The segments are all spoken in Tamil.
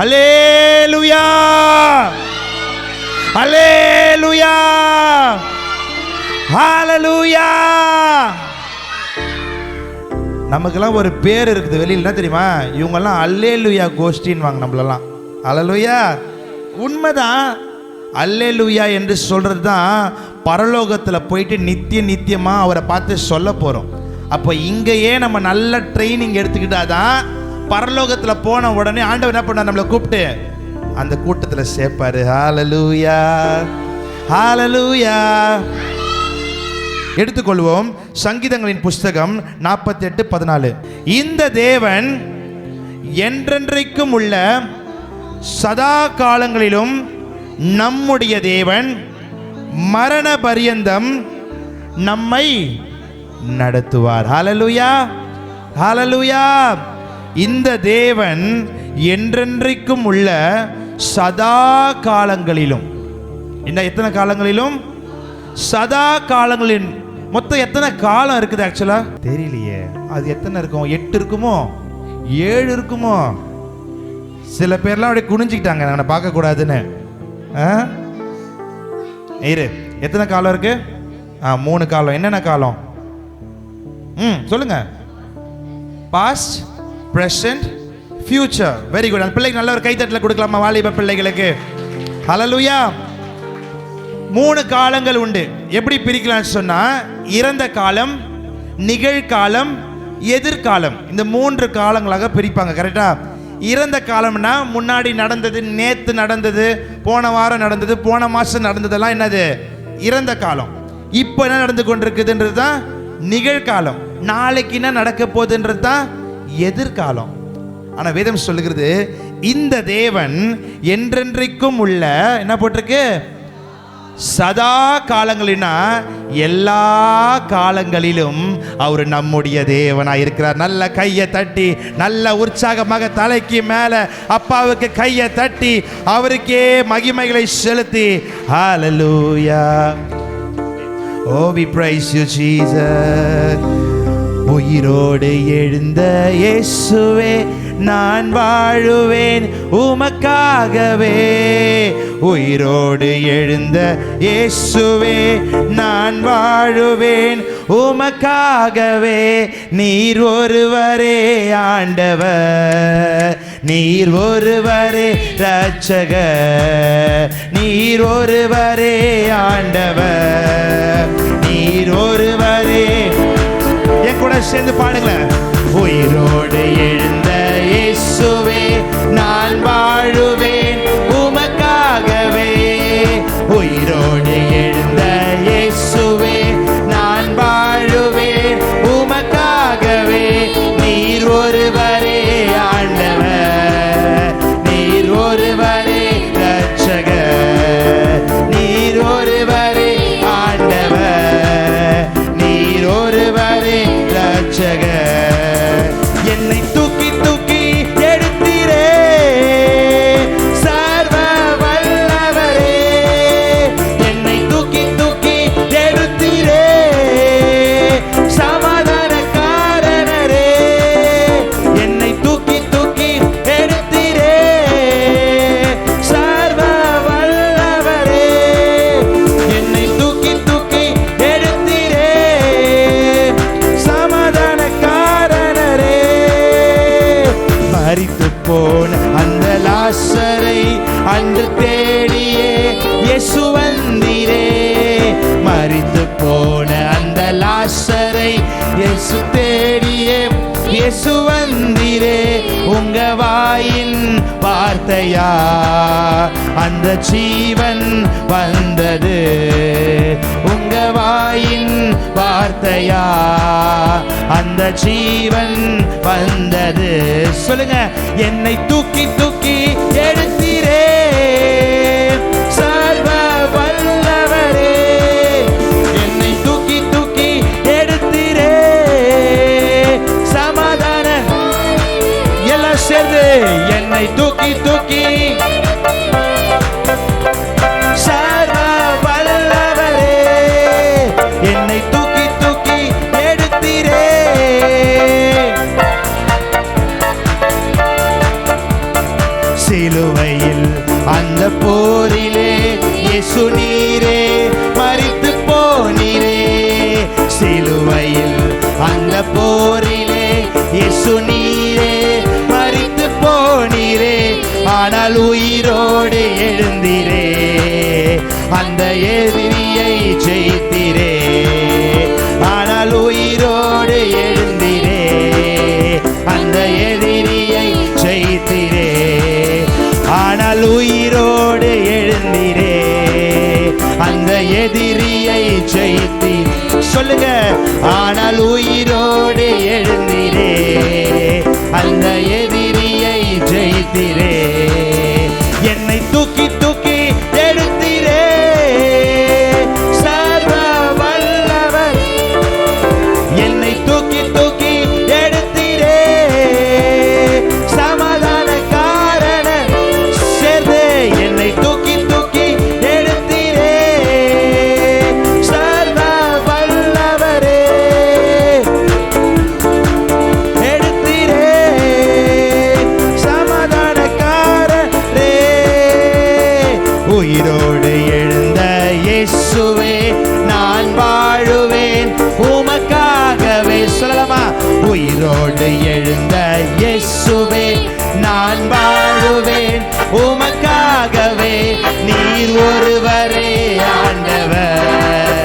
அல்லேலூயா, அல்லேலூயா, ஹalleluya. நமக்கெல்லாம் ஒரு பேர் இருக்குது வெளியில, என்ன தெரியுமா? இவங்கெல்லாம் அல்லேலூயா கோஷ்டின்னு வாங்க நம்மளெல்லாம். ஹalleluya. உண்மைதான். அல்லேலூயா என்று சொல்றது தான் பரலோகத்தில் போயிட்டு நித்தியமா அவரை பார்த்து சொல்ல போறோம். அப்போ இங்கேயே நம்ம நல்ல ட்ரைனிங் எடுத்துக்கிட்டாதான் பரலோகத்தில் போன உடனே ஆண்டவர் என்ன பண்ணார்? நம்மளை கூப்பிட்டு அந்த கூட்டத்தில் சேர்ப்பாரு. ஹalleluya, ஹalleluya. எடுத்துக்கொள்வோம் சங்கீதங்களின் புஸ்தகம் 48:14. இந்த தேவன் என்றென்றைக்கும் உள்ள சதா காலங்களிலும் நம்முடைய தேவன், மரண பரியந்தம் நம்மை நடத்துவார். ஹalleluya, ஹalleluya. இந்த தேவன் என்றென்றைக்கும் உள்ள சதா காலங்களிலும், என்ன எத்தனை காலங்களிலும்? சதா காலங்களிலும். மொத்தம் எத்தனை காலம் இருக்குது ஆக்சுவலா தெரியலையே. அது எத்தனை இருக்கும்? 8 இருக்குமோ, 7 இருக்குமோ? சில பேர்லாம் அப்படியே குனிஞ்சிக்கிட்டாங்க நான் பார்க்க கூடாதுன்னு. இரு, எத்தனை காலம் இருக்கு? 3 காலம். என்னென்ன காலம்? சொல்லுங்க. Past, present, future. Very good. அந்த பிள்ளைக்கு நல்ல ஒரு கைத்தட்டல கொடுக்கலாமா? வாலிப பிள்ளைகளுக்கு. ஹalleluya. 3 காலங்கள் உண்டு. எப்படி பிரிக்கலாம்னு சொன்னா, இறந்த காலம், நிகழ்காலம், எதிர்காலம். இந்த 3 காலங்களாக பிரிப்பாங்க. கரெக்டா? இறந்த காலம்னா முன்னாடி நடந்தது, நேத்து நடந்தது, போன வாரம் நடந்தது, போன மாசம் நடந்ததெல்லாம் என்னது? இறந்த காலம். இப்போ என்ன நடந்து கொண்டிருக்குதுன்றது தான் நிகழ்காலம். நாளைக்கு என்ன நடக்க போகுதுன்றது தான் எதிர்காலம். ஆனா வேதம் சொல்லுகிறது, இந்த தேவன் என்றென்றைக்கும் உள்ள, என்ன போட்டிருக்கு? சதா காலங்களினா எல்லா காலங்களிலும் அவர் நம்முடைய தேவனாய் இருக்கிறார். நல்ல கையை தட்டி, நல்ல உற்சாகமாக தலைக்கு மேல அப்பாவுக்கு கையை தட்டி அவருக்கே மகிமைகளை செலுத்தி ஹalleluya. Oh, we praise you Jesus. உயிரோடு எழுந்த இயேசுவே, நான் வாழுவேன் உமக்காகவே. உயிரோடு எழுந்த இயேசுவே, நான் வாழுவேன் உமக்காகவே. நீர் ஒருவரே ஆண்டவர், நீர் ஒருவரே இரட்சகர், நீர் ஒருவரே ஆண்டவர், நீர் ஒருவரே. என் கூட சேர்ந்து பாடுங்களேன். உயிரோடு எழுந்த இயேசுவே, நான் வாழுவேன் உமக்காகவே. உயிரோடு எழுந்த இயேசுவே, நான் வாழுவேன் உமக்காகவே. நீர் ஒருவரே ஆண்டவர், நீர் ஒருவரே இரட்சகர், நீர் ஒருவரே ஆண்டவர், நீர் ஒருவரே இரட்சகர். என்னை தூக்கி தூக்கி எடுத்தீரே சர்வ வல்லவரே, என்னை தூக்கி தூக்கி எடுத்தீரே சமாதானக்காரனரே, என்னை தூக்கி தூக்கி எடுத்தீரே சர்வ வல்லவரே, என்னை தூக்கி தூக்கி எடுத்தீரே சமாதானக்காரனரே. மரித்து போன அந்த லாசரை அன்று தேடியே இயேசு வந்தீரே. மரித்து போன அந்த லாசரை இயேசு தேடியே இயேசு வந்தீரே. உங்க வாயின் வார்த்தையா அந்த ஜீவன் வந்தது, உங்க வாயின் வார்த்தையா அந்த ஜீவன் வந்தது. சொல்லுங்க. என்னை தூக்கி தூக்கி எடுத்தீரே சர்வ வல்லவரே, என்னை தூக்கி தூக்கி எடுத்தீரே சமாதான. எல்லாம் சேர்ந்து என்னை தூக்கி தூக்கி சர்வ வல்லவரே, என்னை தூக்கி தூக்கி எடுத்தீரே. சிலுவையில் அந்த போரிலே இயேசு நீரே மரித்து போனீரே. சிலுவையில் அந்த போரிலே இயேசு நீரே மரித்து போனீரே. ஆனால் உயிரோடு எழுந்தீரே, அந்த எதிரியை ஜெயித்தீரே. ஆனால் உயிரோடு எழுந்தீரே, அந்த எதிரியை ஜெயித்தீரே. ஆனால் உயிரோடு எழுந்தீரே, அந்த எதிரியை ஜெயித்தீர். சொல்லுங்க, ஆனால் உயிரோடு எழுந்தீரே, அந்த எதிரியை ஜெயித்தீரே. என்னை தூக்கி தூக்கி எடுத்தீரே, சர்வ வல்லவர். என்னை தூக்கி தூக்கி எடுத்தீரே, சமாதானக்காரன சேர்ந்தே. என்னை தூக்கி தூக்கி எடுத்தீரே, சர்வ வல்லவரே. எடுத்தீரே, சமாதானக்காரரே. உயிரோடு எழுந்த இயேசுவே நான் வாழுவேன் உமக்காகவே. சொல்லலாமா? உயிரோடு எழுந்த இயேசுவே நான் வாழுவேன் உமக்காகவே. நீர் ஒருவரே ஆண்டவர்,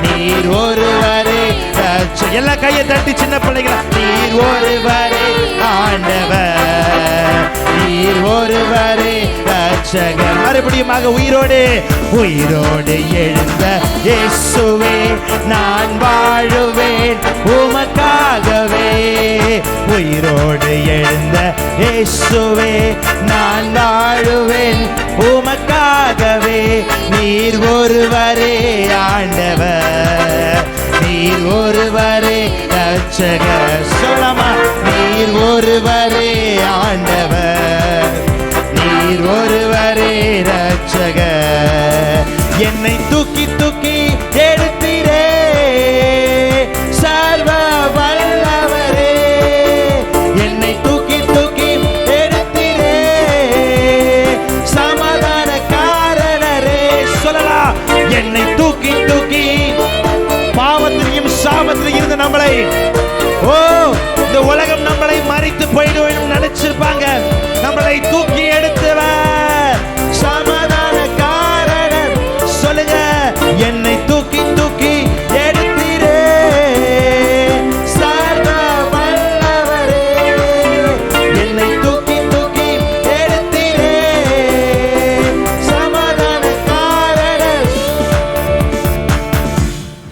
நீர் ஒருவரே ரட்சகர். எல்லா கையை தட்டி சின்ன பிள்ளைகளா, நீர் ஒருவரே ஆண்டவர், நீர் ஒருவரே ரட்சகர். மறுபடியுமாக உயிரோடு உயிரோடு எழுந்த இயேசுவே நான் வாழுவேன் உமக்காகவே. உயிரோடு எழுந்த இயேசுவே நான் வாழுவேன் உமக்காகவே. நீர் ஒருவரே ஆண்டவர், நீர் ஒருவரே ரட்சகர். சொல்லலாமா? நீர் ஒருவரே ஆண்டவர், நீர் ஒருவரே ரட்சகர். என்னை தூக்கி தூக்கி எடுத்தீரே, சர்வ வல்லவரே. என்னை தூக்கி தூக்கி எடுத்தீரே, சமாதானக்காரரே. சொல்லலாம், என்னை தூக்கி தூக்கி பாவத்திலையும் சாபத்திலையும் இருந்த நம்மளை, ஓ இந்த உலகம் நம்மளை மறித்து போயிடுவோம் நினைச்சிருப்பாங்க, நம்மளை தூக்கி எடுத்தவர் சமாதானக்காரர். சொல்லுங்க, என்னை தூக்கி தூக்கி எடுத்தீரே, சர்வ வல்லவரே. என்னை தூக்கி தூக்கி எடுத்தீரே, சமாதானக்காரர்.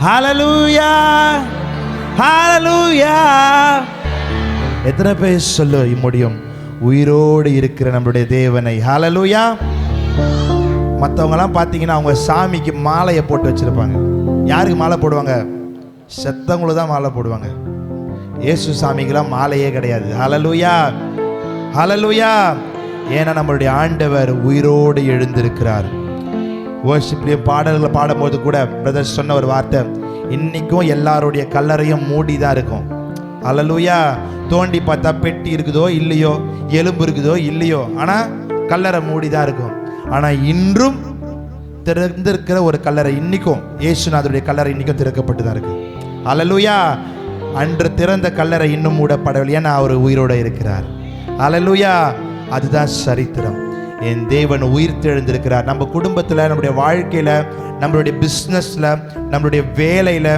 ஹல்லேலூயா, ஹல்லேலூயா. எத்தனை பேர் சொல்ல முடியும் உயிரோடு இருக்கிற நம்மளுடைய தேவனை? ஹல்லேலூயா. மற்றவங்கலாம் பார்த்தீங்கன்னா அவங்க சாமிக்கு மாலையை போட்டு வச்சிருப்பாங்க. யாருக்கு மாலை போடுவாங்க? செத்தவங்களுக்கு தான் மாலை போடுவாங்க. இயேசு சாமிக்கெல்லாம் மாலையே கிடையாது. ஹல்லேலூயா, ஹல்லேலூயா. ஏன்னா நம்மளுடைய ஆண்டவர் உயிரோடு எழுந்திருக்கிறார். வர்ஷிப்லேயே பாடல்களை பாடும்போது கூட பிரதர் சொன்ன ஒரு வார்த்தை, இன்னைக்கும் எல்லாருடைய கல்லறையும் மூடி தான் இருக்கும். ஹல்லேலூயா. தோண்டி பார்த்தா பெட்டி இருக்குதோ இல்லையோ, எலும்பு இருக்குதோ இல்லையோ, ஆனால் கல்லறை மூடி தான் இருக்கும். ஆனால் இன்றும் திறந்திருக்கிற ஒரு கல்லறை இன்னைக்கும், இயேசுநாதருடைய கல்லறை இன்னைக்கும் திறக்கப்பட்டு தான் இருக்கு. ஹல்லேலூயா. அன்று திறந்த கல்லறை இன்னும் மூடப்படவில்லை, ஏன்னா அவர் உயிரோடு இருக்கிறார். ஹல்லேலூயா. அதுதான் சரித்திரம். என் தேவன் உயிர் தெழுந்திருக்கிறார். நம்ம குடும்பத்தில், நம்முடைய வாழ்க்கையில், நம்மளுடைய பிஸ்னஸில், நம்மளுடைய வேலையில்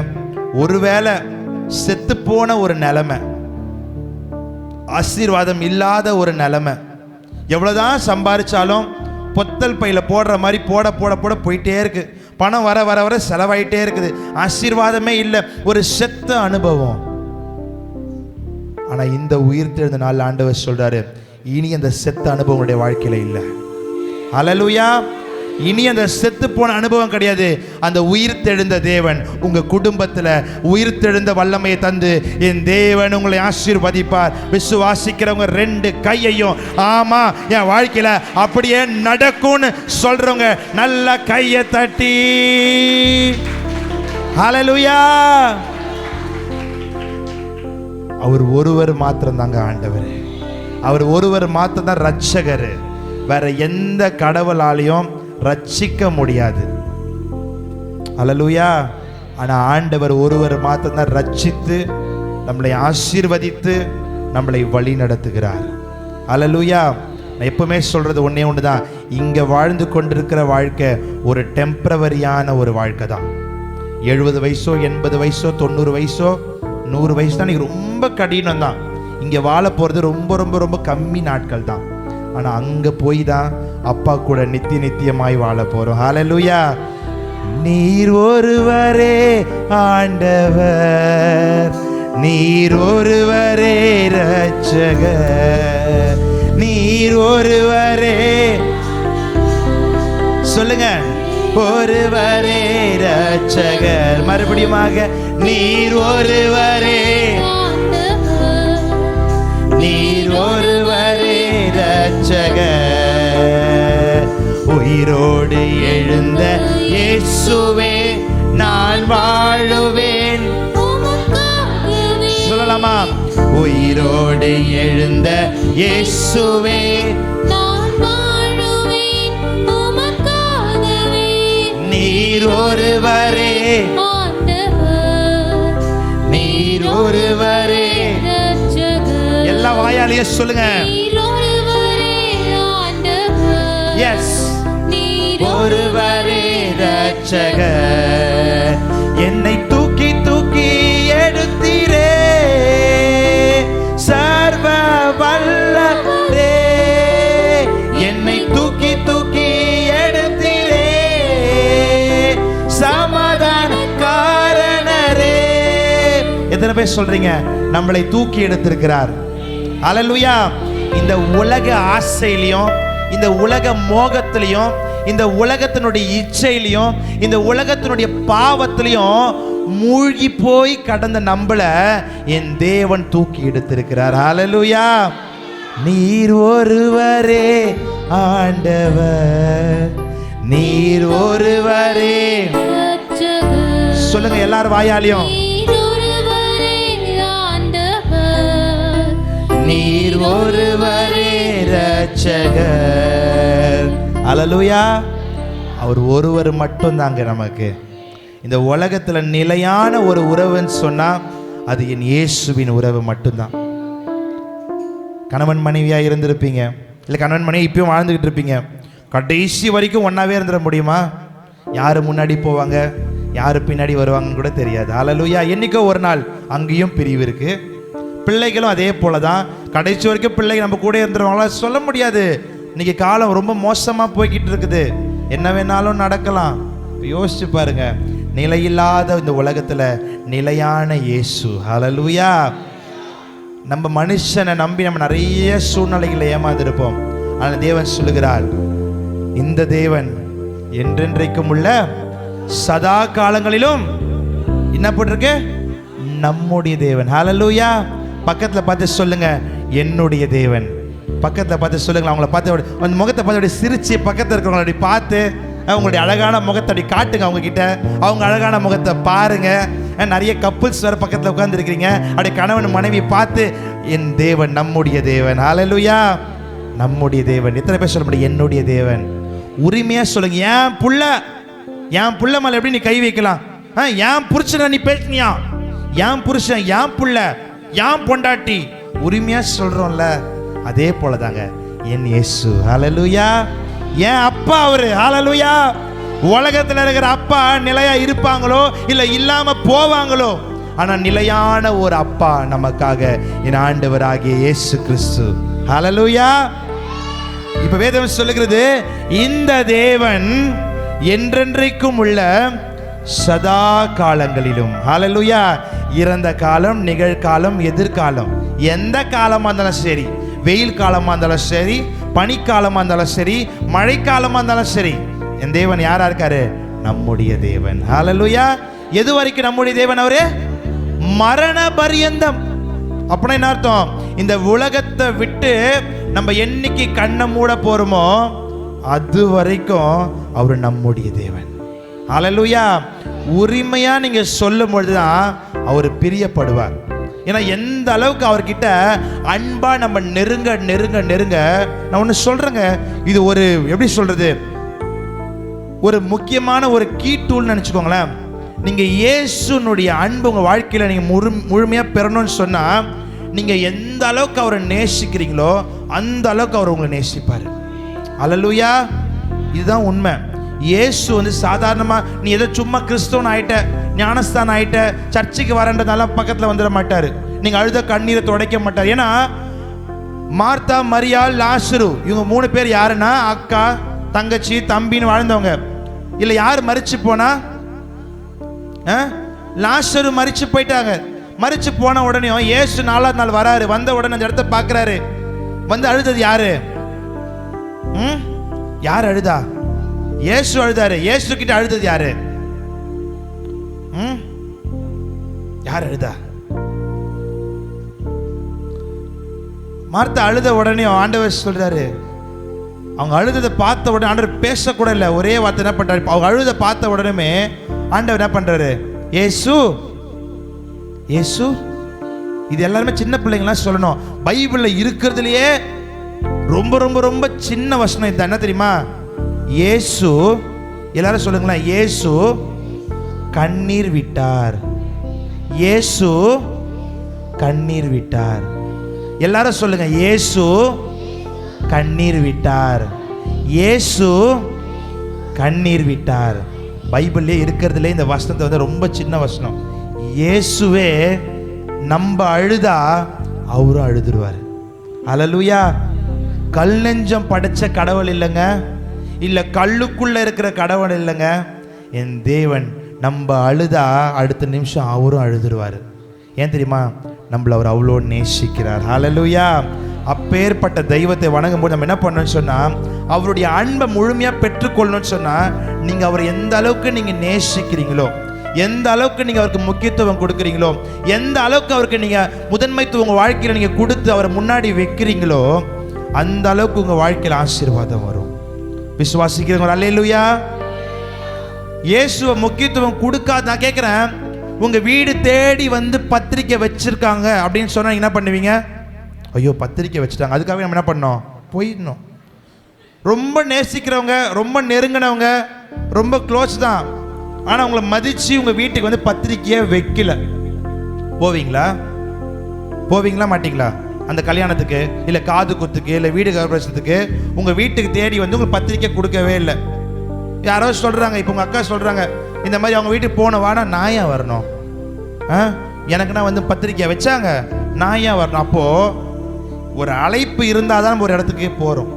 ஒருவேளை செத்து போன ஒரு நிலைமை, ஆசீர்வாதம் இல்லாத ஒரு நிலைமை, எவ்வளோதான் சம்பாதிச்சாலும் பொத்தல் பையில போடுற மாதிரி போட போட போட போயிட்டே இருக்கு. பணம் வர வர வர செலவாயிட்டே இருக்குது. ஆசீர்வாதமே இல்லை, ஒரு செத்த அனுபவம். ஆனால் இந்த உயிர் தெழுந்த நாள் ஆண்டவர் சொல்றாரு, இனி அந்த செத்த அனுபவம் உங்களுடைய வாழ்க்கையில இல்லை. ஹல்லேலூயா. இனி அந்த செத்து போன அனுபவம் கிடையாது. அந்த உயிர் தெழுந்த தேவன் உங்க குடும்பத்தில் உயிர் தெழுந்த வல்லமையை தந்து என் தேவன் உங்களை ஆசீர்வதிப்பார். விசுவாசிக்கிறவங்க ரெண்டு கையையும் ஆமா என் வாழ்க்கையில அப்படியே நடக்கும்னு சொல்றவங்க நல்ல கையை தட்டி ஹல்லேலூயா. அவர் ஒருவர் மாத்திரம் தாங்க ஆண்டவர். அவர் ஒருவர் மாத்திரம் தான் ரட்சகர். வேற எந்த கடவுளாலையும் ரட்சிக்க முடியாது. அல்லேலூயா. ஆனால் ஆண்டவர் ஒருவர் மாத்திரம்தான் ரட்சித்து நம்மளை ஆசீர்வதித்து நம்மளை வழி நடத்துகிறார். அல்லேலூயா. நான் எப்பவுமே சொல்றது ஒன்னே ஒன்று தான், இங்கே வாழ்ந்து கொண்டிருக்கிற வாழ்க்கை ஒரு டெம்பரவரியான ஒரு வாழ்க்கை தான். 70 வயசோ 80 வயசோ 90 வயசோ 100 வயசு தான் ரொம்ப கடினம் தான். இங்கே வாழ போகிறது ரொம்ப ரொம்ப ரொம்ப கம்மி நாட்கள் தான். ஆனால் அங்கே போய் தான் அப்பா கூட நித்தியமாய் வாழ போகிறோம். ஹல்லேலூயா. நீர் ஒருவரே ஆண்டவர், நீர் ஒருவரே இரட்சகர், நீர் ஒருவரே, சொல்லுங்க, ஒருவரே இரட்சகர். மறுபடியுமாக, நீர் ஒருவரே, நீர் ஒருவரே இரட்சகர். உயிரோடு எழுந்த இயேசுவே நான் வாழுவேன். சொல்லலாமா? உயிரோடு எழுந்த இயேசுவே நான் வாழுவேன் உமக்காகவே. நீர் ஒருவரே ஆண்டவர், நீர் ஒருவரே இரட்சகர். எல்லா வாயாலேயே சொல்லுங்க, நீர் ஒருவரே ஆண்டவர். எஸ், நீர் ஒருவரே இரட்சகர். என்னை தூக்கி தூக்கி எடுத்தீரே சர்வ வல்லவரே, என்னை தூக்கி தூக்கி எடுத்தீரே சமாதானக்காரனரே. எத்தனை பேர் சொல்றீங்க நம்மளை தூக்கி எடுத்திருக்கிறார்? அல்லேலூயா. இந்த உலக ஆசையிலையும், இந்த உலக மோகத்திலையும், இந்த உலகத்தினுடைய இச்சையிலையும், இந்த உலகத்தினுடைய பாவத்திலையும் மூழ்கி போய் கடந்த நம்மள என் தேவன் தூக்கி எடுத்திருக்கிறார். ஹல்லேலூயா. நீர் ஒருவரே ஆண்டவர், நீர் ஒருவரே. சொல்லுங்க எல்லாரும் வாயாலையும், நீர் ஒருவரே இரட்சகர். ஹல்லேலூயா. அவர் ஒருவர் மட்டும் தாங்க நமக்கு. இந்த உலகத்தில் நிலையான ஒரு உறவுன்னு சொன்னா அது என் இயேசுவின் உறவு மட்டும்தான். கணவன் மனைவியா இருந்திருப்பீங்க, இல்லை கணவன் மனைவி இப்பயும் வாழ்ந்துகிட்டு இருப்பீங்க. கடைசி வரைக்கும் ஒன்னாவே இருந்துட முடியுமா? யாரு முன்னாடி போவாங்க, யாரு பின்னாடி வருவாங்கன்னு கூட தெரியாது. ஹல்லேலூயா. என்னைக்கோ ஒரு நாள் அங்கேயும் பிரிவு இருக்கு. பிள்ளைகளும் அதே போல தான். கடைசி வரைக்கும் பிள்ளைகள் நம்ம கூட இருந்துருவாங்களா சொல்ல முடியாது. இன்னைக்கு காலம் ரொம்ப மோசமாக போய்கிட்டு இருக்குது. என்ன வேணாலும் நடக்கலாம். யோசிச்சு பாருங்க, நிலையில்லாத இந்த உலகத்தில் நிலையான இயேசு. ஹல்லேலூயா. நம்ம மனுஷனை நம்பி நம்ம நிறைய சூழ்நிலைகளை ஏமாந்திருப்போம். ஆனால் தேவன் சொல்லுகிறார், இந்த தேவன் என்றென்றைக்கும் உள்ள சதா காலங்களிலும் என்ன போட்டிருக்கு? நம்முடைய தேவன். ஹல்லேலூயா. பக்கத்தில் பார்த்து சொல்லுங்க, என்னுடைய தேவன். பக்கத்தில் பார்த்து சொல்லுங்களா, அவங்கள பார்த்து அந்த முகத்தை பார்த்து சிரிச்சு பக்கத்தில் இருக்கிறவங்கள அப்படி பார்த்து அவங்களுடைய அழகான முகத்தை அப்படி காட்டுங்க அவங்க கிட்ட. அவங்க அழகான முகத்தை பாருங்க. நிறைய கப்புள்ஸ் வேற பக்கத்தில் உட்கார்ந்துருக்கிறீங்க. அப்படி கணவன் மனைவி பார்த்து, என் தேவன் நம்முடைய தேவன். ஹல்லேலூயா. நம்முடைய தேவன். எத்தனை பேர் சொல்ல முடியும் என்னுடைய தேவன்? உரிமையா சொல்லுங்க. என் புள்ள மேல எப்படி நீ கை வைக்கலாம்? என் புருஷனை நீ பேசினியா? என் புருஷன், என் புள்ள, என் பொண்டாட்டி, உரிமையா சொல்றோம்ல, அதே போலதாங்க என் இயேசு. ஹல்லேலூயா. என் அப்பா அவரு. ஹல்லேலூயா. உலகத்தில் இருக்கிற அப்பா நிலையா இருப்பாங்களோ இல்ல இல்லாம போவாங்களோ, ஆனா நிலையான ஒரு அப்பா நமக்காக என் ஆண்டவராகிய இயேசு கிறிஸ்து. ஹல்லேலூயா. இப்ப வேதம் சொல்லுகிறது, இந்த தேவன் என்றென்றைக்கும் உள்ள சதா காலங்களிலும். ஹல்லேலூயா. இறந்த காலம், நிகழ்காலம், எதிர்காலம், எந்த காலமா இருந்தாலும் சரி, வெயில் காலமா இருந்தாலும் சரி, பனிக்காலமா இருந்தாலும் சரி, மழைக்காலமா இருந்தாலும் சரி, என் தேவன் யாரா இருக்காரு? நம்முடைய தேவன். ஹல்லேலூயா. எது வரைக்கும் நம்முடைய தேவன்? அவரு மரண பரியந்தம். அப்படின்னா என்ன அர்த்தம்? இந்த உலகத்தை விட்டு நம்ம என்னைக்கு கண்ணை மூட போறோமோ அது வரைக்கும் அவரு நம்முடைய தேவன். ஹல்லேலூயா. உரிமையா நீங்க சொல்லும் பொழுதுதான் அவர் பிரியப்படுவார். ஏன்னா எந்த அளவுக்கு அவர்கிட்ட அன்பா நம்ம நெருங்க நெருங்க நெருங்க, நான் ஒன்று சொல்றேங்க, இது ஒரு எப்படி சொல்றது, ஒரு முக்கியமான ஒரு கீ டூல்னு நினச்சிக்கோங்களேன். நீங்கள் இயேசுனுடைய அன்பு உங்கள் வாழ்க்கையில் நீங்கள் முழுமையாக பெறணும்னு சொன்னால், நீங்கள் எந்த அளவுக்கு அவரை நேசிக்கிறீங்களோ அந்த அளவுக்கு அவர் உங்களை நேசிப்பார். அல்லேலூயா. இதுதான் உண்மை. இயேசு வந்து சாதாரணமாக நீ ஏதோ சும்மா கிறிஸ்தவன் ஆகிட்ட, ஞானஸ்தானம் ஆகிட்ட, சர்ச்சுக்கு வரன்றதால பக்கத்தில் வந்துட மாட்டார். நீங்கள் அழுத கண்ணீரை துடைக்க மாட்டார். ஏன்னா மார்த்தா, மரியாள், லாசரு இவங்க 3 பேர் யாருன்னா அக்கா, தங்கச்சி, தம்பின்னு வாழ்ந்தவங்க. இல்லை யார் மரிச்சு போனா? லாசரு மரிச்சு போயிட்டாங்க. மரிச்சு போன உடனே இயேசு 4ஆவது நாள் வராரு. வந்த உடனே அந்த இடத்த பார்க்குறாரு. வந்து அழுதது யாரு? யார் அழுதா? இயேசு அழுதாரு. இயேசு கிட்ட அழுதது யாரு? யார் அழுதா? மார்த்தா அழுத உடனே ஆண்டவர் சொல்றாரு, அவங்க அழுததை பார்த்த உடனே ஆண்டவர் பேசக்கூட இல்லை, ஒரே வார்த்தை என்ன பண்றாரு, அவங்க அழுத பார்த்த உடனே ஆண்டவர் என்ன பண்றாரு, இயேசு இயேசு. இது எல்லாருமே சின்ன பிள்ளைங்களாம் சொல்லணும். பைபிளில் இருக்கிறதுலையே ரொம்ப ரொம்ப ரொம்ப சின்ன வசனம் இது என்ன தெரியுமா? இயேசு, எல்லாரும் சொல்லுங்களேன், இயேசு கண்ணீர் விட்டார். இயேசு கண்ணீர் விட்டார். எல்லாரும் சொல்லுங்க, இயேசு கண்ணீர் விட்டார். இயேசு கண்ணீர் விட்டார். பைபிள்லேயே இருக்கிறதுலே இந்த வசனத்தை வந்து ரொம்ப சின்ன வசனம். இயேசுவே நம்ம அழுதா அவரும் அழுதுருவார். அல்லேலூயா. கல் நெஞ்சம் படைச்ச கடவுள் இல்லைங்க, இல்லை கல்லுக்குள்ள இருக்கிற கடவுள் இல்லைங்க. என் தேவன் நம்ம அழுதா அடுத்த நிமிஷம் அவரும் அழுதுருவார். ஏன் தெரியுமா? நம்மளை அவர் அவ்வளோ நேசிக்கிறார். அல்லேலூயா. அப்பேற்பட்ட தெய்வத்தை வணங்கும் போது நம்ம என்ன பண்ணணும்னு சொன்னால், அவருடைய அன்பை முழுமையாக பெற்றுக்கொள்ளணும்னு சொன்னால், நீங்கள் அவர் எந்த அளவுக்கு நீங்கள் நேசிக்கிறீங்களோ, எந்த அளவுக்கு நீங்கள் அவருக்கு முக்கியத்துவம் கொடுக்குறீங்களோ, எந்த அளவுக்கு அவருக்கு நீங்கள் முதன்மைத்துவம் உங்கள் வாழ்க்கையில் நீங்கள் கொடுத்து அவரை முன்னாடி வைக்கிறீங்களோ, அந்த அளவுக்கு உங்கள் வாழ்க்கையில் ஆசீர்வாதம் வரும். விசுவாசிக்கிறவங்க அல்லேலூயா. இயேசுவை முக்கியத்துவம் கொடுக்காது. நான் கேட்குறேன், உங்கள் வீடு தேடி வந்து பத்திரிக்கை வச்சுருக்காங்க அப்படின்னு சொன்னால் என்ன பண்ணுவீங்க? ஐயோ பத்திரிக்கை வச்சுட்டாங்க, அதுக்காக நம்ம என்ன பண்ணோம்? போயிடணும். ரொம்ப நேசிக்கிறவங்க, ரொம்ப நெருங்கினவங்க, ரொம்ப க்ளோஸ் தான், ஆனால் உங்களை மதித்து உங்கள் வீட்டுக்கு வந்து பத்திரிக்கையை வைக்கல, போவீங்களா? போவீங்களா மாட்டிங்களா? அந்த கல்யாணத்துக்கு, இல்லை காது குத்துக்கு, இல்லை வீடு கவர்பரேஷத்துக்கு உங்கள் வீட்டுக்கு தேடி வந்து உங்களுக்கு பத்திரிக்கை கொடுக்கவே இல்லை. யாரோ சொல்கிறாங்க, இப்போ உங்கள் அக்கா சொல்கிறாங்க, இந்த மாதிரி அவங்க வீட்டுக்கு போன வானா நான் ஏன் வரணும்? எனக்குன்னா வந்து பத்திரிக்கை வச்சாங்க, நான் ஏன் வரணும்? அப்போது ஒரு அழைப்பு இருந்தால் தான் நம்ம ஒரு இடத்துக்கு போகிறோம்.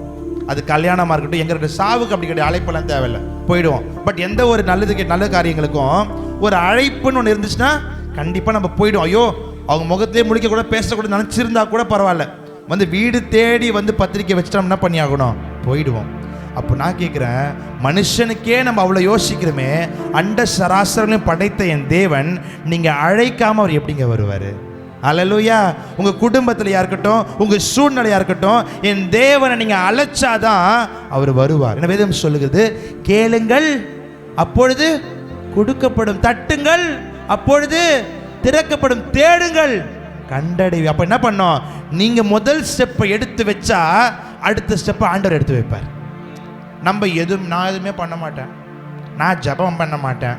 அது கல்யாணமாக இருக்கட்டும், எங்கே இருக்கட்டும். சாவுக்கு அப்படி கிடையாது, அழைப்பெல்லாம் தேவையில்லை, போயிடுவோம். பட் எந்த ஒரு நல்ல காரியங்களுக்கும் ஒரு அழைப்புன்னு ஒன்று இருந்துச்சுன்னா கண்டிப்பாக நம்ம போயிடுவோம். ஐயோ அவங்க முகத்திலே முடிக்க கூட பேசக்கூட நினச்சிருந்தா கூட பரவாயில்ல, வந்து வீடு தேடி வந்து பத்திரிக்கை வச்சுட்டா என்ன பண்ணி ஆகணும்? போயிடுவோம். அப்போ நான் கேட்குறேன், மனுஷனுக்கே நம்ம அவ்வளோ யோசிக்கிறோமே, அண்ட சராசரங்களையும் படைத்த என் தேவன் நீங்கள் அழைக்காமல் அவர் எப்படிங்க வருவார்? அல்லேலூயா. உங்கள் குடும்பத்தில் இருக்கட்டும், உங்கள் சூழ்நிலையாக இருக்கட்டும், என் தேவனை நீங்கள் அழைச்சாதான் அவர் வருவார். என்ன வேதம் சொல்லுகிறது? கேளுங்கள் அப்பொழுது கொடுக்கப்படும், தட்டுங்கள் அப்பொழுது திறக்கப்படும், தேடுங்கள் கண்டடைவி. அப்போ என்ன பண்ணோம்? நீங்கள் முதல் ஸ்டெப்பை எடுத்து வச்சா அடுத்த ஸ்டெப்பை ஆண்டவர் எடுத்து வைப்பார். நம்ம நான் எதுவுமே பண்ண மாட்டேன், நான் ஜபம் பண்ண மாட்டேன்,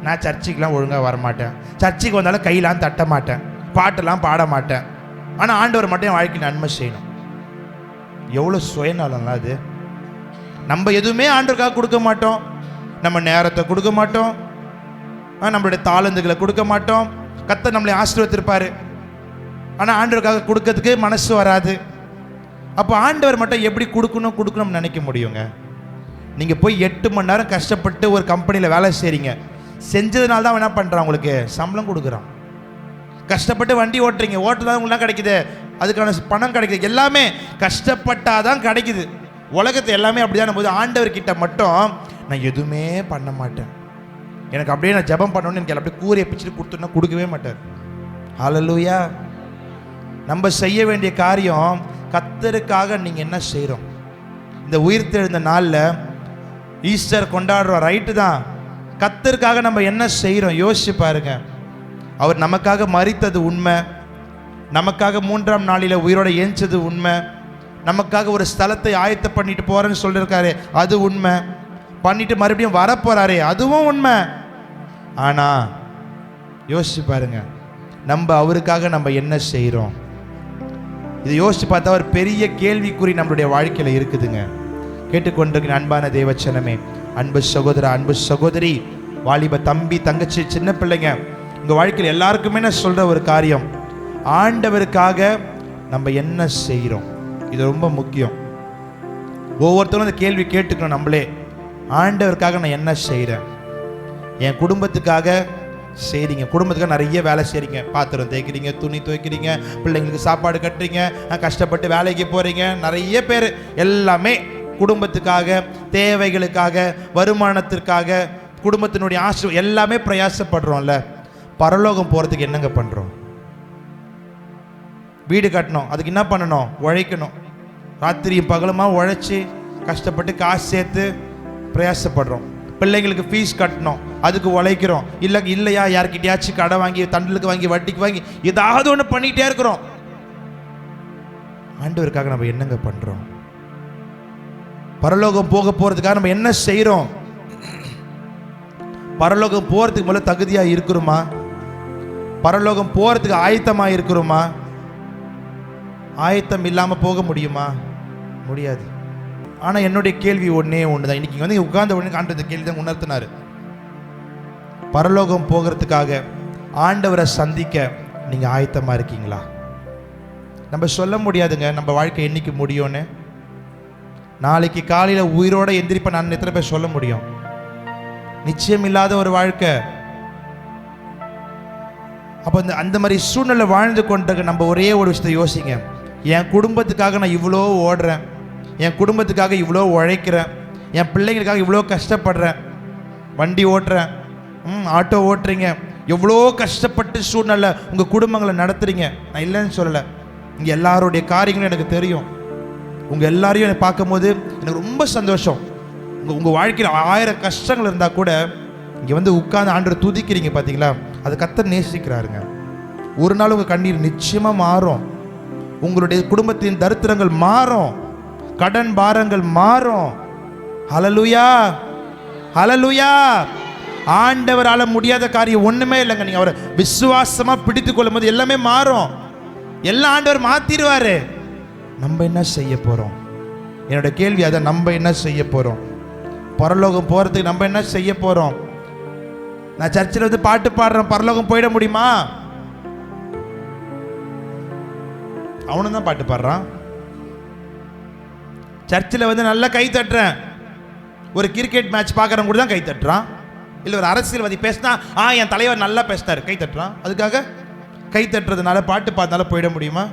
நான் சர்ச்சுக்கெலாம் ஒழுங்காக வரமாட்டேன், சர்ச்சுக்கு வந்தாலும் கையெல்லாம் தட்ட மாட்டேன், பாட்டெல்லாம் பாட மாட்டேன், ஆனால் ஆண்டவர் மட்டும் என் வாழ்க்கை நன்மை செய்யணும். எவ்வளோ சுயநலம்லாம் அது. நம்ம எதுவுமே ஆண்டவருக்காக கொடுக்க மாட்டோம், நம்ம நேரத்தை கொடுக்க மாட்டோம், நம்மளுடைய தாளந்துகளை கொடுக்க மாட்டோம். கர்த்தர் நம்மளை ஆசீர்வதித்திருப்பார், ஆனால் ஆண்டவருக்காக கொடுக்கறதுக்கு மனசு வராது. அப்போ ஆண்டவர் மட்டும் எப்படி கொடுக்கணும்னு நினைக்க முடியுங்க? நீங்கள் போய் 8 மணி நேரம் கஷ்டப்பட்டு ஒரு கம்பெனியில் வேலை செய்கிறீங்க, செஞ்சதுனால தான் என்ன பண்ணுறான்? உங்களுக்கு சம்பளம் கொடுக்குறான். கஷ்டப்பட்டு வண்டி ஓட்டுறீங்க, ஓட்டுதான் உங்களுக்கு கிடைக்குது, அதுக்கான பணம் கிடைக்குது, எல்லாமே கஷ்டப்பட்டாதான் கிடைக்குது. உலகத்தை எல்லாமே அப்படிதான் போது, ஆண்டவர்கிட்ட மட்டும் நான் எதுவுமே பண்ண மாட்டேன், எனக்கு அப்படியே நான் ஜெபம் பண்ணணும்னு எனக்கு அப்படியே கூறிய பிச்சுட்டு கொடுத்துன்னா கொடுக்கவே மாட்டார். ஹல்லேலூயா. நம்ம செய்ய வேண்டிய காரியம், கர்த்தருக்காக நீங்கள் என்ன செய்கிறோம்? இந்த உயிர்த்தெழுந்த நாளில் ஈஸ்டர் கொண்டாடுறோம், ரைட்டு தான். கர்த்தருக்காக நம்ம என்ன செய்கிறோம் யோசிச்சு பாருங்க. அவர் நமக்காக மரித்தது உண்மை, நமக்காக 3ஆம் நாளில் உயிரோட ஏஞ்சது உண்மை. நமக்காக ஒரு ஸ்தலத்தை ஆயத்த பண்ணிட்டு போறேன்னு சொல்லியிருக்காரு, அது உண்மை. பண்ணிட்டு மறுபடியும் வரப்போறாரே, அதுவும் உண்மை. ஆனா யோசிச்சு பாருங்க, நம்ம அவருக்காக நம்ம என்ன செய்கிறோம்? இதை யோசிச்சு பார்த்தா ஒரு பெரிய கேள்விக்குறி நம்மளுடைய வாழ்க்கையில் இருக்குதுங்க. கேட்டுக்கொண்டிருக்கிற அன்பான தேவச்சனமே, அன்பு சகோதர, அன்பு சகோதரி, வாலிப தம்பி, தங்கச்சி, சின்ன பிள்ளைங்க, உங்கள் வாழ்க்கையில் எல்லாருக்குமே நான் சொல்கிற ஒரு காரியம், ஆண்டவருக்காக நம்ம என்ன செய்கிறோம்? இது ரொம்ப முக்கியம். ஒவ்வொருத்தரும் இந்த கேள்வி கேட்டுக்கணும் நம்மளே. ஆண்டவருக்காக நான் என்ன செய்கிறேன்? என் குடும்பத்துக்காக செய்கிறீங்க, குடும்பத்துக்காக நிறைய வேலை செய்கிறீங்க, பாத்திரம் தேய்க்கிறீங்க, துணி துவைக்கிறீங்க, பிள்ளைங்களுக்கு சாப்பாடு கட்டுறீங்க, கஷ்டப்பட்டு வேலைக்கு போகிறீங்க. நிறைய பேர் எல்லாமே குடும்பத்துக்காக, தேவைகளுக்காக, வருமானத்திற்காக, குடும்பத்தினுடைய எல்லாமே பிரயாசப்படுறோம்ல. பரலோகம் போகிறதுக்கு என்னங்க பண்ணுறோம்? வீடு கட்டணும், அதுக்கு என்ன பண்ணணும்? உழைக்கணும். ராத்திரியும் பகலுமா உழைச்சி கஷ்டப்பட்டு காசு சேர்த்து பிரயாசப்படுறோம். பிள்ளைங்களுக்கு ஃபீஸ் கட்டணும், அதுக்கு உழைக்கிறோம். இல்லையா யார்கிட்டயாச்சும் கடை வாங்கி, தண்டலுக்கு வாங்கி, வட்டிக்கு வாங்கி ஏதாவது ஒன்று பண்ணிகிட்டே இருக்கிறோம். ஆண்டவருக்காக நம்ம என்னங்க பண்ணுறோம்? பரலோகம் போக போகிறதுக்காக நம்ம என்ன செய்கிறோம்? பரலோகம் போகிறதுக்கு முதல்ல தகுதியாக இருக்கிறோமா? பரலோகம் போகிறதுக்கு ஆயத்தமாக இருக்கிறோமா? ஆயத்தம் இல்லாமல் போக முடியுமா? முடியாது. ஆனால் என்னுடைய கேள்வி ஒன்றே ஒன்று தான். இன்றைக்கி வந்து உட்கார்ந்த உடனே ஆண்டவர் கேள்வி தான் உணர்த்தினார். பரலோகம் போகிறதுக்காக, ஆண்டவரை சந்திக்க நீங்கள் ஆயத்தமாக இருக்கீங்களா? நம்ம சொல்ல முடியாதுங்க நம்ம வாழ்க்கை என்னைக்கு முடியும்னு. நாளைக்கு காலையில் உயிரோடு எந்திரிப்ப நான் எத்தனை பேர் சொல்ல முடியும்? நிச்சயம் இல்லாத ஒரு வாழ்க்கை. அப்போ அந்த மாதிரி சூழ்நிலை வாழ்ந்து கொண்டு நம்ம ஒரே ஒரு விஷயத்தை யோசிங்க. என் குடும்பத்துக்காக நான் இவ்வளோ ஓடுறேன், என் குடும்பத்துக்காக இவ்வளோ உழைக்கிறேன், என் பிள்ளைங்களுக்காக இவ்வளோ கஷ்டப்படுறேன், வண்டி ஓட்டுறேன், ஆட்டோ ஓட்டுறீங்க, எவ்வளோ கஷ்டப்பட்டு சூழ்நிலை உங்கள் குடும்பங்களை நடத்துகிறீங்க. நான் இல்லைன்னு சொல்லலை. இங்கே எல்லாருடைய காரியங்களும் எனக்கு தெரியும். உங்கள் எல்லாரையும் எனக்கு பார்க்கும்போது எனக்கு ரொம்ப சந்தோஷம். உங்கள் வாழ்க்கையில் 1000 கஷ்டங்கள் இருந்தால் கூட இங்கே வந்து உட்கார்ந்து ஆண்டவர் துதிக்கிறீங்க பார்த்தீங்களா? அது கர்த்தர் நேசிக்கிறாருங்க. ஒரு நாள் உங்கள் கண்ணீர் நிச்சயமாக மாறும். உங்களுடைய குடும்பத்தின் தரித்திரங்கள் மாறும், கடன் பாரங்கள் மாறும். ஹல்லேலூயா, ஹல்லேலூயா. ஆண்டவரால முடியாத காரியம் ஒன்றுமே இல்லைங்க. நீங்கள் அவரை விசுவாசமாக பிடித்து கொள்ளும் போது எல்லாமே மாறும். எல்லாம் ஆண்டவர் மாற்றிடுவார். நம்ம என்ன செய்ய போகிறோம்? என்னோட கேள்வி அதை, நம்ம என்ன செய்ய போகிறோம்? பரலோகம் போகிறதுக்கு நம்ம என்ன செய்ய போகிறோம்? நான் சர்ச்சில் வந்து பாட்டு பாடுறேன், பரலோகம் போயிட முடியுமா? அவனும் தான் பாட்டு பாடுறான். சர்ச்சில் வந்து நல்லா கை தட்டுறேன், ஒரு கிரிக்கெட் மேட்ச் பார்க்குறவங்க கூட தான் கை தட்டுறான். இல்லை ஒரு அரசியல்வாதி பேசினா என் தலைவர் நல்லா பேசினார், கை தட்டுறான். அதுக்காக கை தட்டுறதுனால, பாட்டு பார்த்தனால போயிட முடியுமா?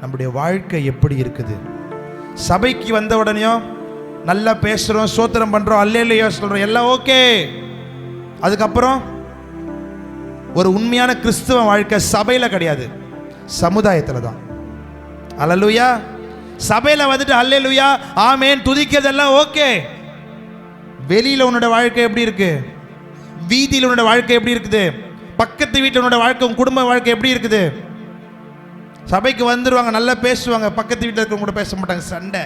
நம்முடைய வாழ்க்கை எப்படி இருக்குது? சபைக்கு வந்த உடனேயும் நல்லா பேசுகிறோம், ஸ்தோத்திரம் பண்ணுறோம், அல்லேலூயா சொல்கிறோம், எல்லாம் ஓகே. அதுக்கப்புறம் ஒரு உண்மையான கிறிஸ்துவ வாழ்க்கை சபையில் கிடையாது, சமுதாயத்தில் தான். அல்லேலூயா. சபையில் வந்துட்டு அல்லேலூயா ஆமேன் துதிக்கிறதெல்லாம் ஓகே. வெளியில் உன்னோட வாழ்க்கை எப்படி இருக்கு? வீதியில் உன்னோட வாழ்க்கை எப்படி இருக்குது? பக்கத்து வீட்டில் உன்னோட வாழ்க்கை, உன் குடும்ப வாழ்க்கை எப்படி இருக்குது? சபைக்கு வந்துடுவாங்க, நல்லா பேசுவாங்க, பக்கத்து வீட்டில் இருக்கவங்க கூட பேச மாட்டாங்க, சண்டை.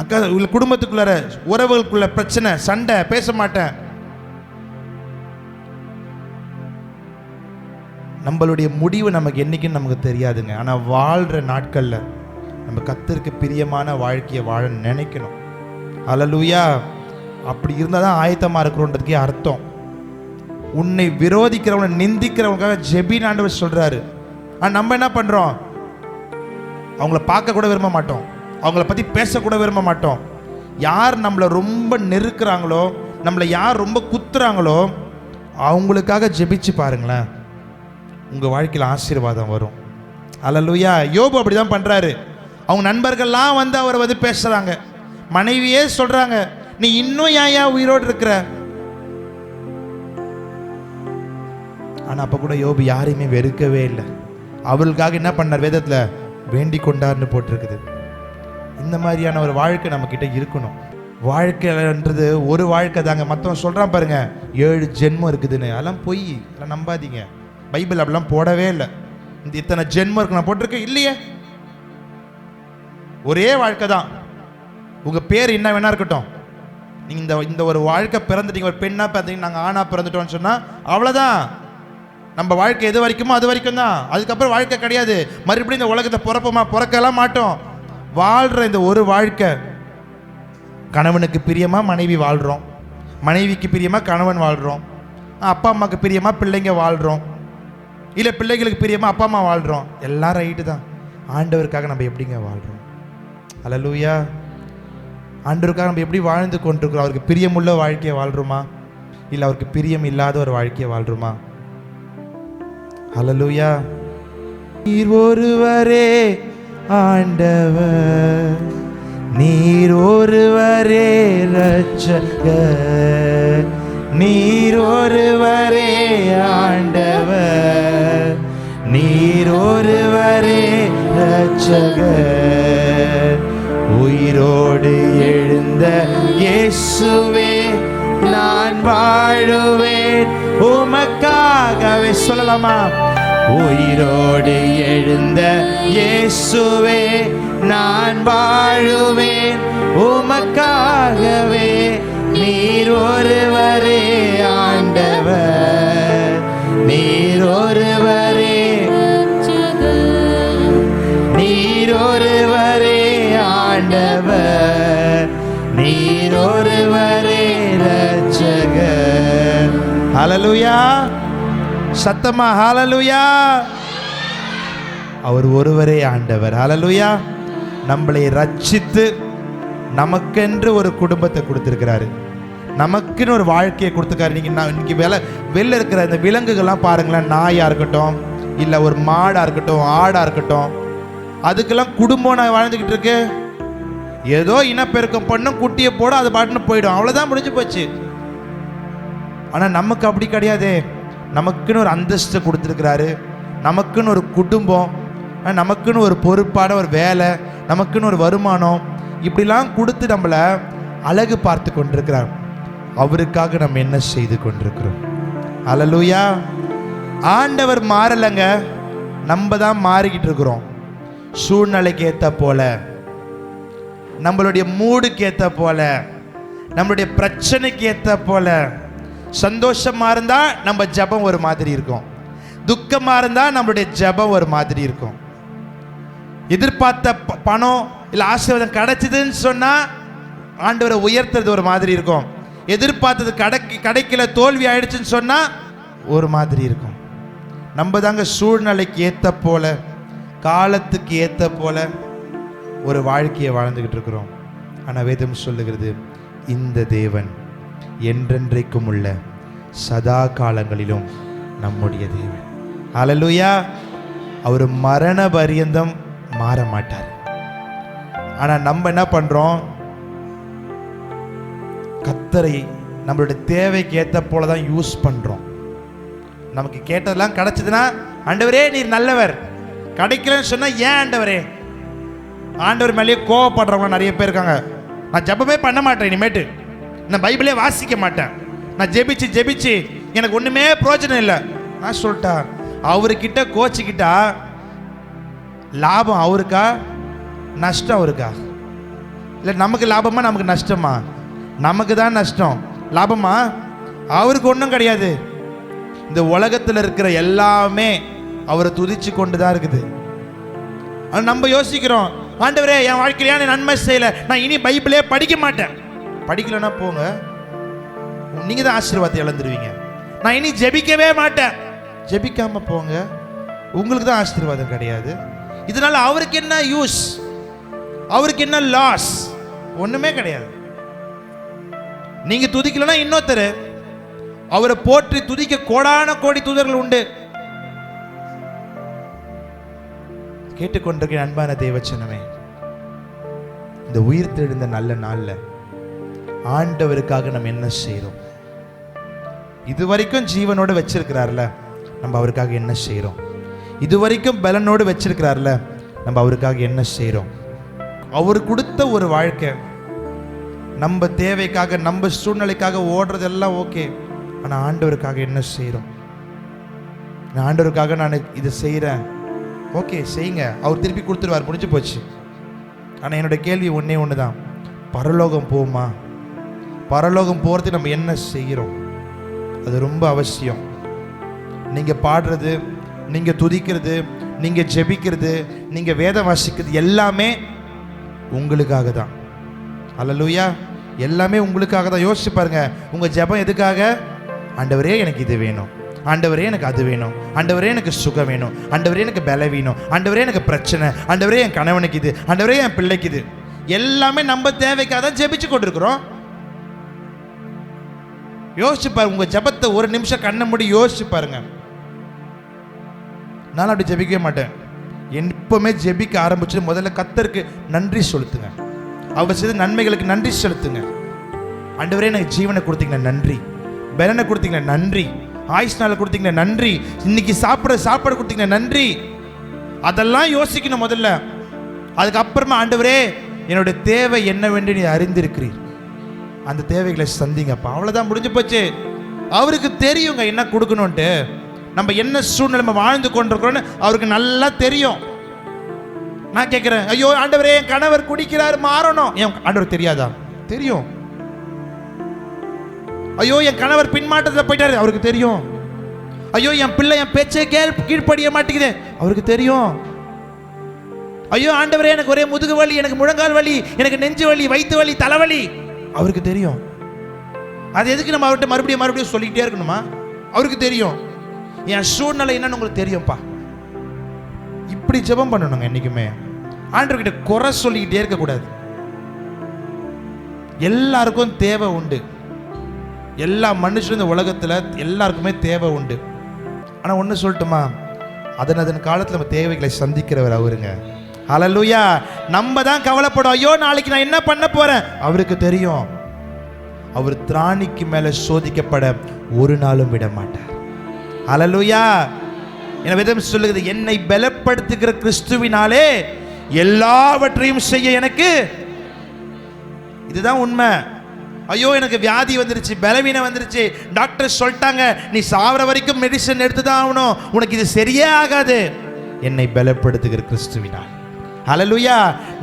அக்கா குடும்பத்துக்குள்ள உறவுகளுக்குள்ள பிரச்சனை, சண்டை, பேச மாட்டேன். நம்மளுடைய முடிவு நமக்கு என்னைக்குன்னு நமக்கு தெரியாதுங்க. ஆனால் வாழ்கிற நாட்களில் நம்ம கர்த்தருக்கு பிரியமான வாழ்க்கையை வாழ நினைக்கணும். ஹல்லேலூயா. அப்படி இருந்தால் தான் ஆயத்தமாக இருக்கிறோன்றதுக்கே அர்த்தம். உன்னை விரோதிக்கிறவனை, நிந்திக்கிறவங்களுக்காக ஜெபின்னு ஆண்டவர் சொல்கிறாரு. ஆனால் நம்ம என்ன பண்ணுறோம்? அவங்கள பார்க்க கூட விரும்ப மாட்டோம், அவங்கள பற்றி பேசக்கூட விரும்ப மாட்டோம். யார் நம்மளை ரொம்ப நெருக்கிறாங்களோ, நம்மளை யார் ரொம்ப குத்துறாங்களோ அவங்களுக்காக ஜெபிச்சு பாருங்களேன், உங்கள் வாழ்க்கையில் ஆசீர்வாதம் வரும். அல்லேலூயா. யோபு அப்படி தான் பண்ணுறாரு. அவங்க நண்பர்கள்லாம் வந்து அவரை வந்து பேசுகிறாங்க, மனைவியே சொல்கிறாங்க, நீ இன்னும் ஏன் உயிரோடு இருக்கிற? ஆனால் அப்போ கூட யோபு யாரையுமே வெறுக்கவே இல்லை. அவர்களுக்காக என்ன பண்ணார்? வேதத்தில் வேண்டிக் கொண்டார்னு போட்டிருக்குது. இந்த மாதிரியான ஒரு வாழ்க்கை நம்மக்கிட்ட இருக்கணும். வாழ்க்கைன்றது ஒரு வாழ்க்கை தாங்க. மற்றவன் சொல்கிறான் பாருங்க 7 ஜென்மம் இருக்குதுன்னு, அதெல்லாம் பொய், அதெல்லாம் நம்பாதீங்க. பைபிள் அப்படிலாம் போடவே இல்லை. இந்த இத்தனை ஜென்மம் இருக்கு நான் போட்டிருக்கேன் இல்லையே. ஒரே வாழ்க்கை தான். உங்க பேர் என்ன வேணா இருக்கட்டும், நீங்க இந்த ஒரு வாழ்க்கை பிறந்துட்டீங்க, ஒரு பெண்ணா பிறந்தீங்க, நாங்கள் ஆணா பிறந்துட்டோம்னு சொன்னா அவ்வளோதான். நம்ம வாழ்க்கை எது வரைக்குமோ அது வரைக்கும் தான். அதுக்கப்புறம் வாழ்க்கை கிடையாது. மறுபடியும் இந்த உலகத்தை பிறக்கலாம் மாட்டோம். வாழ்ற இந்த ஒரு வாழ்க்கை, கணவனுக்கு பிரியமா மனைவி வாழ்றோம், மனைவிக்கு பிரியமா கணவன் வாழ்றோம், அப்பா அம்மாவுக்கு பிரியமா பிள்ளைங்க வாழ்றோம், இல்லை பிள்ளைகளுக்கு பிரியமா அப்பா அம்மா வாழ்றோம். எல்லாம் ரைட்டு தான். ஆண்டவருக்காக நம்ம எப்படிங்க வாழ்றோம்? அல்லேலூயா. ஆண்டவருக்காக நம்ம எப்படி வாழ்ந்து கொண்டிருக்கிறோம்? அவருக்கு பிரியமுள்ள வாழ்க்கையை வாழ்றோமா, இல்லை அவருக்கு பிரியம் இல்லாத ஒரு வாழ்க்கையை வாழ்றோமா? அல்லேலூயா. நீர் ஒருவரே ஆண்டவர், நீர் ஒருவரே இரட்சகர், நீர் ஒருவரே ஆண்டவர், நீர் ஒருவரே இரட்சகர். உயிரோடு எழுந்த இயேசுவே நான் வாழுவேன் உமக்காகவே. சொல்லலாமா? உயிரோடு எழுந்த இயேசுவே நான் வாழுவேன் உமக்காகவே. நீர் ஒருவரே ஆண்டவர், நீர் ஒருவரே, நீர் ஒருவரே ஆண்டவர், நீர் ஒருவரே இரட்சகர். ஹல்லேலூயா. சத்தமா ஹல்லேலூயா. அவர் ஒருவரே ஆண்டவர். ஹல்லேலூயா. நம்மளை ரட்சித்து நமக்கென்று ஒரு குடும்பத்தை கொடுத்திருக்கிறாரு, நமக்குன்னு ஒரு வாழ்க்கையை கொடுத்துருக்காரு. இன்னைக்கு வெளில இருக்கிற இந்த விலங்குகள்லாம் பாருங்களேன், நாயா இருக்கட்டும், இல்லை ஒரு மாடா இருக்கட்டும், ஆடா இருக்கட்டும், அதுக்கெல்லாம் குடும்பம் நான் வாழ்ந்துக்கிட்டு இருக்கு. ஏதோ இனப்பெருக்கம் பண்ணும், குட்டியை போட அது பாட்டுன்னு போயிடும், அவ்வளோதான், முடிஞ்சு போச்சு. ஆனால் நமக்கு அப்படி கிடையாதே. நமக்குன்னு ஒரு அந்தஸ்து கொடுத்துருக்கிறாரு, நமக்குன்னு ஒரு குடும்பம், நமக்குன்னு ஒரு பொறுப்பான ஒரு வேலை, நமக்குன்னு ஒரு வருமானம், இப்படிலாம் கொடுத்து நம்மளை அழகு பார்த்து கொண்டிருக்கிறார். அவருக்காக நம்ம என்ன செய்து கொண்டிருக்கிறோம்? அல்லேலூயா. ஆண்டவர் மாறலைங்க, நம்ம தான் மாறிக்கிட்டு இருக்கிறோம். சூழ்நிலைக்கு ஏற்ற போல, நம்மளுடைய மூடுக்கு ஏற்ற போல, நம்மளுடைய பிரச்சனைக்கு ஏற்ற போல. சந்தோஷமா இருந்தா நம்ம ஜெபம் ஒரு மாதிரி இருக்கும், துக்கமா இருந்தா நம்மளுடைய ஜெபம் ஒரு மாதிரி இருக்கும். எதிர்பார்த்த பணம் இல்லை ஆசீர்வாதம் கிடைச்சதுன்னு சொன்னா ஆண்டவரை உயர்த்துறது ஒரு மாதிரி இருக்கும். எதிர்பார்த்தது கிடைக்கல, தோல்வி ஆயிடுச்சுன்னு சொன்னா ஒரு மாதிரி இருக்கும். நம்ம தாங்க சூழ்நிலைக்கு ஏற்ற போல, காலத்துக்கு ஏற்ற போல ஒரு வாழ்க்கையை வாழ்ந்துகிட்டு இருக்கிறோம். ஆனால் வேதம் சொல்லுகிறது, இந்த தேவன் என்றென்றைக்கும் உள்ள சதா காலங்களிலும் நம்முடைய தேவன். அல்லேலூயா. அவர் மரண பரியந்தம் மாற மாட்டார். ஆனால் நம்ம என்ன பண்றோம்? கர்த்தரை நம்மளுடைய தேவைக்கு ஏற்ற போல தான் யூஸ் பண்றோம். நமக்கு கேட்டதெல்லாம் கிடைச்சதுன்னா, ஆண்டவரே நீர் நல்லவர், கிடைக்கலன்னு சொன்னா ஏன் ஆண்டவரே? ஆண்டவர் மேலேயே கோவப்படுறவங்க நிறைய பேர் இருக்காங்க. நான் ஜெபமே பண்ண மாட்டேன், இனிமேட்டு நான் பைபிளே வாசிக்க மாட்டேன், நான் ஜெபிச்சு எனக்கு ஒண்ணுமே பிரயோஜனம் இல்லை. நான் சொல்லிட்டா, அவர்கிட்ட கோச்சிக்கிட்டா லாபம் அவருக்கா, நஷ்டம் அவருக்கா? இல்லை நமக்கு லாபமா நமக்கு நஷ்டமா? நமக்கு தான் நஷ்டம். லாபமா? அவருக்கு ஒன்றும் கிடையாது. இந்த உலகத்தில் இருக்கிற எல்லாமே அவரை துதிச்சு கொண்டு தான் இருக்குது. ஆனால் நம்ம யோசிக்கிறோம், ஆண்டவரே என் வாழ்க்கையில நன்மை செய்யலை, நான் இனி பைபிளே படிக்க மாட்டேன். படிக்கலன்னா போங்க, நீங்க தான் ஆசீர்வாதத்தை இழந்துருவீங்க. நான் இனி ஜெபிக்கவே மாட்டேன், ஜெபிக்காம போங்க, உங்களுக்கு தான் ஆசீர்வாதம் கிடையாது. இதனால அவருக்கு என்ன யூஸ்? அவருக்கு என்ன லாஸ்? ஒண்ணுமே கிடையாது. நீங்க துதிக்கலன்னா இன்னொருத்தர் அவரை போற்றி துதிக்க கோடான கோடி தூதர்கள் உண்டு. கேட்டுக்கொண்டிருக்கிற அன்பான தேவச்சனமே, இந்த உயிர் தெழுந்த நல்ல நாள்ல ஆண்டவருக்காக நம்ம என்ன செய்யறோம்? இதுவரைக்கும் ஜீவனோடு வச்சிருக்கிறார்ல, நம்ம அவருக்காக என்ன செய்யறோம்? இதுவரைக்கும் பலனோடு வச்சிருக்கிறார்ல, நம்ம அவருக்காக என்ன செய்யறோம்? அவர் கொடுத்த ஒரு வாழ்க்கை, நம்ம தேவைக்காக நம்ம சூழ்நிலைக்காக ஓடுறதெல்லாம் ஓகே, ஆனால் ஆண்டவருக்காக என்ன செய்யறோம்? நான் ஆண்டவருக்காக நான் இதை செய்கிறேன், ஓகே செய்யுங்க, அவர் திருப்பி கொடுத்துருவார், முடிஞ்சு போச்சு. ஆனால் என்னோட கேள்வி ஒன்றே ஒன்று தான், பரலோகம் போமா? பரலோகம் போகிறதுக்கு நம்ம என்ன செய்கிறோம்? அது ரொம்ப அவசியம். நீங்கள் பாடுறது, நீங்கள் துதிக்கிறது, நீங்கள் ஜெபிக்கிறது, நீங்கள் வேதம் வாசிக்கிறது எல்லாமே உங்களுக்காக தான். அல்லேலூயா, எல்லாமே உங்களுக்காக தான். யோசிச்சு பாருங்க, உங்கள் ஜெபம் எதுக்காக? ஆண்டவரே எனக்கு இது வேணும், ஆண்டவரே எனக்கு அது வேணும், ஆண்டவரே எனக்கு சுகம் வேணும், ஆண்டவரே எனக்கு பலவீனம், ஆண்டவரே எனக்கு பிரச்சனை, ஆண்டவரே என் கணவனுக்கு இது, ஆண்டவரே என் பிள்ளைக்கு இது, எல்லாமே நம்ம தேவைக்காக தான் ஜெபிச்சு கொண்டிருக்கிறோம். யோசிச்சு பாருங்க, உங்க ஜெபத்தை ஒரு நிமிஷம் கண்ணை மூடி யோசிச்சு பாருங்க. நான் அப்படி ஜெபிக்கவே மாட்டேன். எப்பவுமே ஜெபிக்க ஆரம்பிச்சு முதல்ல கர்த்தருக்கு நன்றி செலுத்துங்க, அவர் செய்த நன்மைகளுக்கு நன்றி செலுத்துங்க. ஆண்டவரே எனக்கு ஜீவனை கொடுத்தீங்க நன்றி, பலனை கொடுத்தீங்க நன்றி, ஆயுஷ் நாளை கொடுத்தீங்க நன்றி, இன்னைக்கு சாப்பாடு கொடுத்தீங்க நன்றி. அதெல்லாம் யோசிக்கணும் முதல்ல. அதுக்கப்புறமா ஆண்டவரே என்னோட தேவை என்னவென்று நீ அறிந்திருக்கிறீர், அந்த தேவைகளை சந்திங்கப்பா. அவ்வளோதான், முடிஞ்சு போச்சு. அவருக்கு தெரியுங்க என்ன கொடுக்கணும்ட்டு, நம்ம என்ன சூழ்நிலை வாழ்ந்து கொண்டிருக்கிறோன்னு அவருக்கு நல்லா தெரியும். நான் கேட்குறேன், ஐயோ ஆண்டவரே என் கணவர் குடிக்கிறார், மாறணும், என் ஆண்டவர் தெரியாதா? தெரியும். ஐயோ என் கணவர் பின்மாற்றத்தில் போயிட்டாரு, அவருக்கு தெரியும். ஐயோ என் பிள்ளை என் பேச்சை கீழ்ப்படிய மாட்டேங்குது, அவருக்கு தெரியும். ஐயோ ஆண்டவரே எனக்கு ஒரே முதுகு வலி, எனக்கு முழங்கால் வலி, எனக்கு நெஞ்சு வலி, வயிற்று வலி, தலைவலி, அவருக்கு தெரியும். அது எதுக்கு நம்ம அவர்கிட்ட மறுபடியும் சொல்லிக்கிட்டே இருக்கணுமா? அவருக்கு தெரியும். என் சூழ்நிலை என்னன்னு உங்களுக்கு தெரியும்ப்பா. இப்படி ஜெபம் பண்ணணுங்க என்னைக்குமே. ஆண்டவர்கிட்ட குறை சொல்லிக்கிட்டே இருக்கக்கூடாது. எல்லாருக்கும் தேவை உண்டு, எல்லா மனுஷரும் இந்த உலகத்தில் எல்லாருக்குமே தேவை உண்டு. ஆனால் ஒன்று சொல்லட்டுமா, அதன் காலத்தில் நம்ம தேவைகளை சந்திக்கிறவர் அவருங்க. ஹல்லேலூயா. நம்ம தான் கவலைப்படும், ஐயோ நாளைக்கு நான் என்ன பண்ண போறேன், அவருக்கு தெரியும். அவர் திராணிக்கு மேலே சோதிக்கப்பட ஒரு நாளும் விட மாட்டார். ஹல்லேலூயா. என வேதம் சொல்லுகிறது, என்னை பலப்படுத்துகிற கிறிஸ்துவினாலே எல்லாவற்றையும் செய்ய எனக்கு. இதுதான் உண்மை. ஐயோ எனக்கு வியாதி வந்துருச்சு, பலவீனம் வந்துருச்சு, டாக்டர் சொல்லிட்டாங்க நீ சாவர வரைக்கும் மெடிசன் எடுத்து தான் ஆகணும், உனக்கு இது சரியே ஆகாது. என்னை பலப்படுத்துகிற கிறிஸ்துவினால். ஹல்லேலூயா.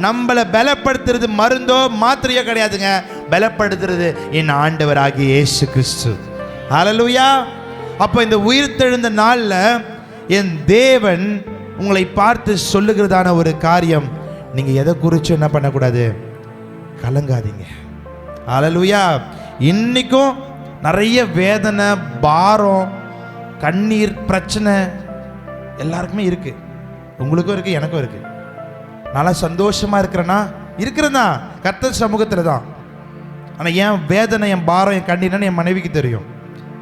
நம்மளை பலப்படுத்துறது மருந்தோ மாத்திரையோ கிடையாதுங்க, பலப்படுத்துறது என் ஆண்டவராகிய இயேசு கிறிஸ்து. ஹல்லேலூயா. அப்போ இந்த உயிர்த்தெழுந்த நாளில் என் தேவன் உங்களை பார்த்து சொல்லுகிறதான ஒரு காரியம், நீங்க எதை குறித்து என்ன பண்ணக்கூடாது, கலங்காதீங்க. ஹல்லேலூயா. இன்னைக்கும் நிறைய வேதனை, பாரம், கண்ணீர், பிரச்சனை எல்லாருக்குமே இருக்கு. உங்களுக்கும் இருக்கு, எனக்கும் இருக்கு. நல்லா சந்தோஷமா இருக்கிறேன்னா இருக்கிறதா கர்த்தர் சமூகத்தில் தான். ஆனால் என் வேதனை, என் பாரம், என் கண்ணீர்னு என் மனைவிக்கு தெரியும்.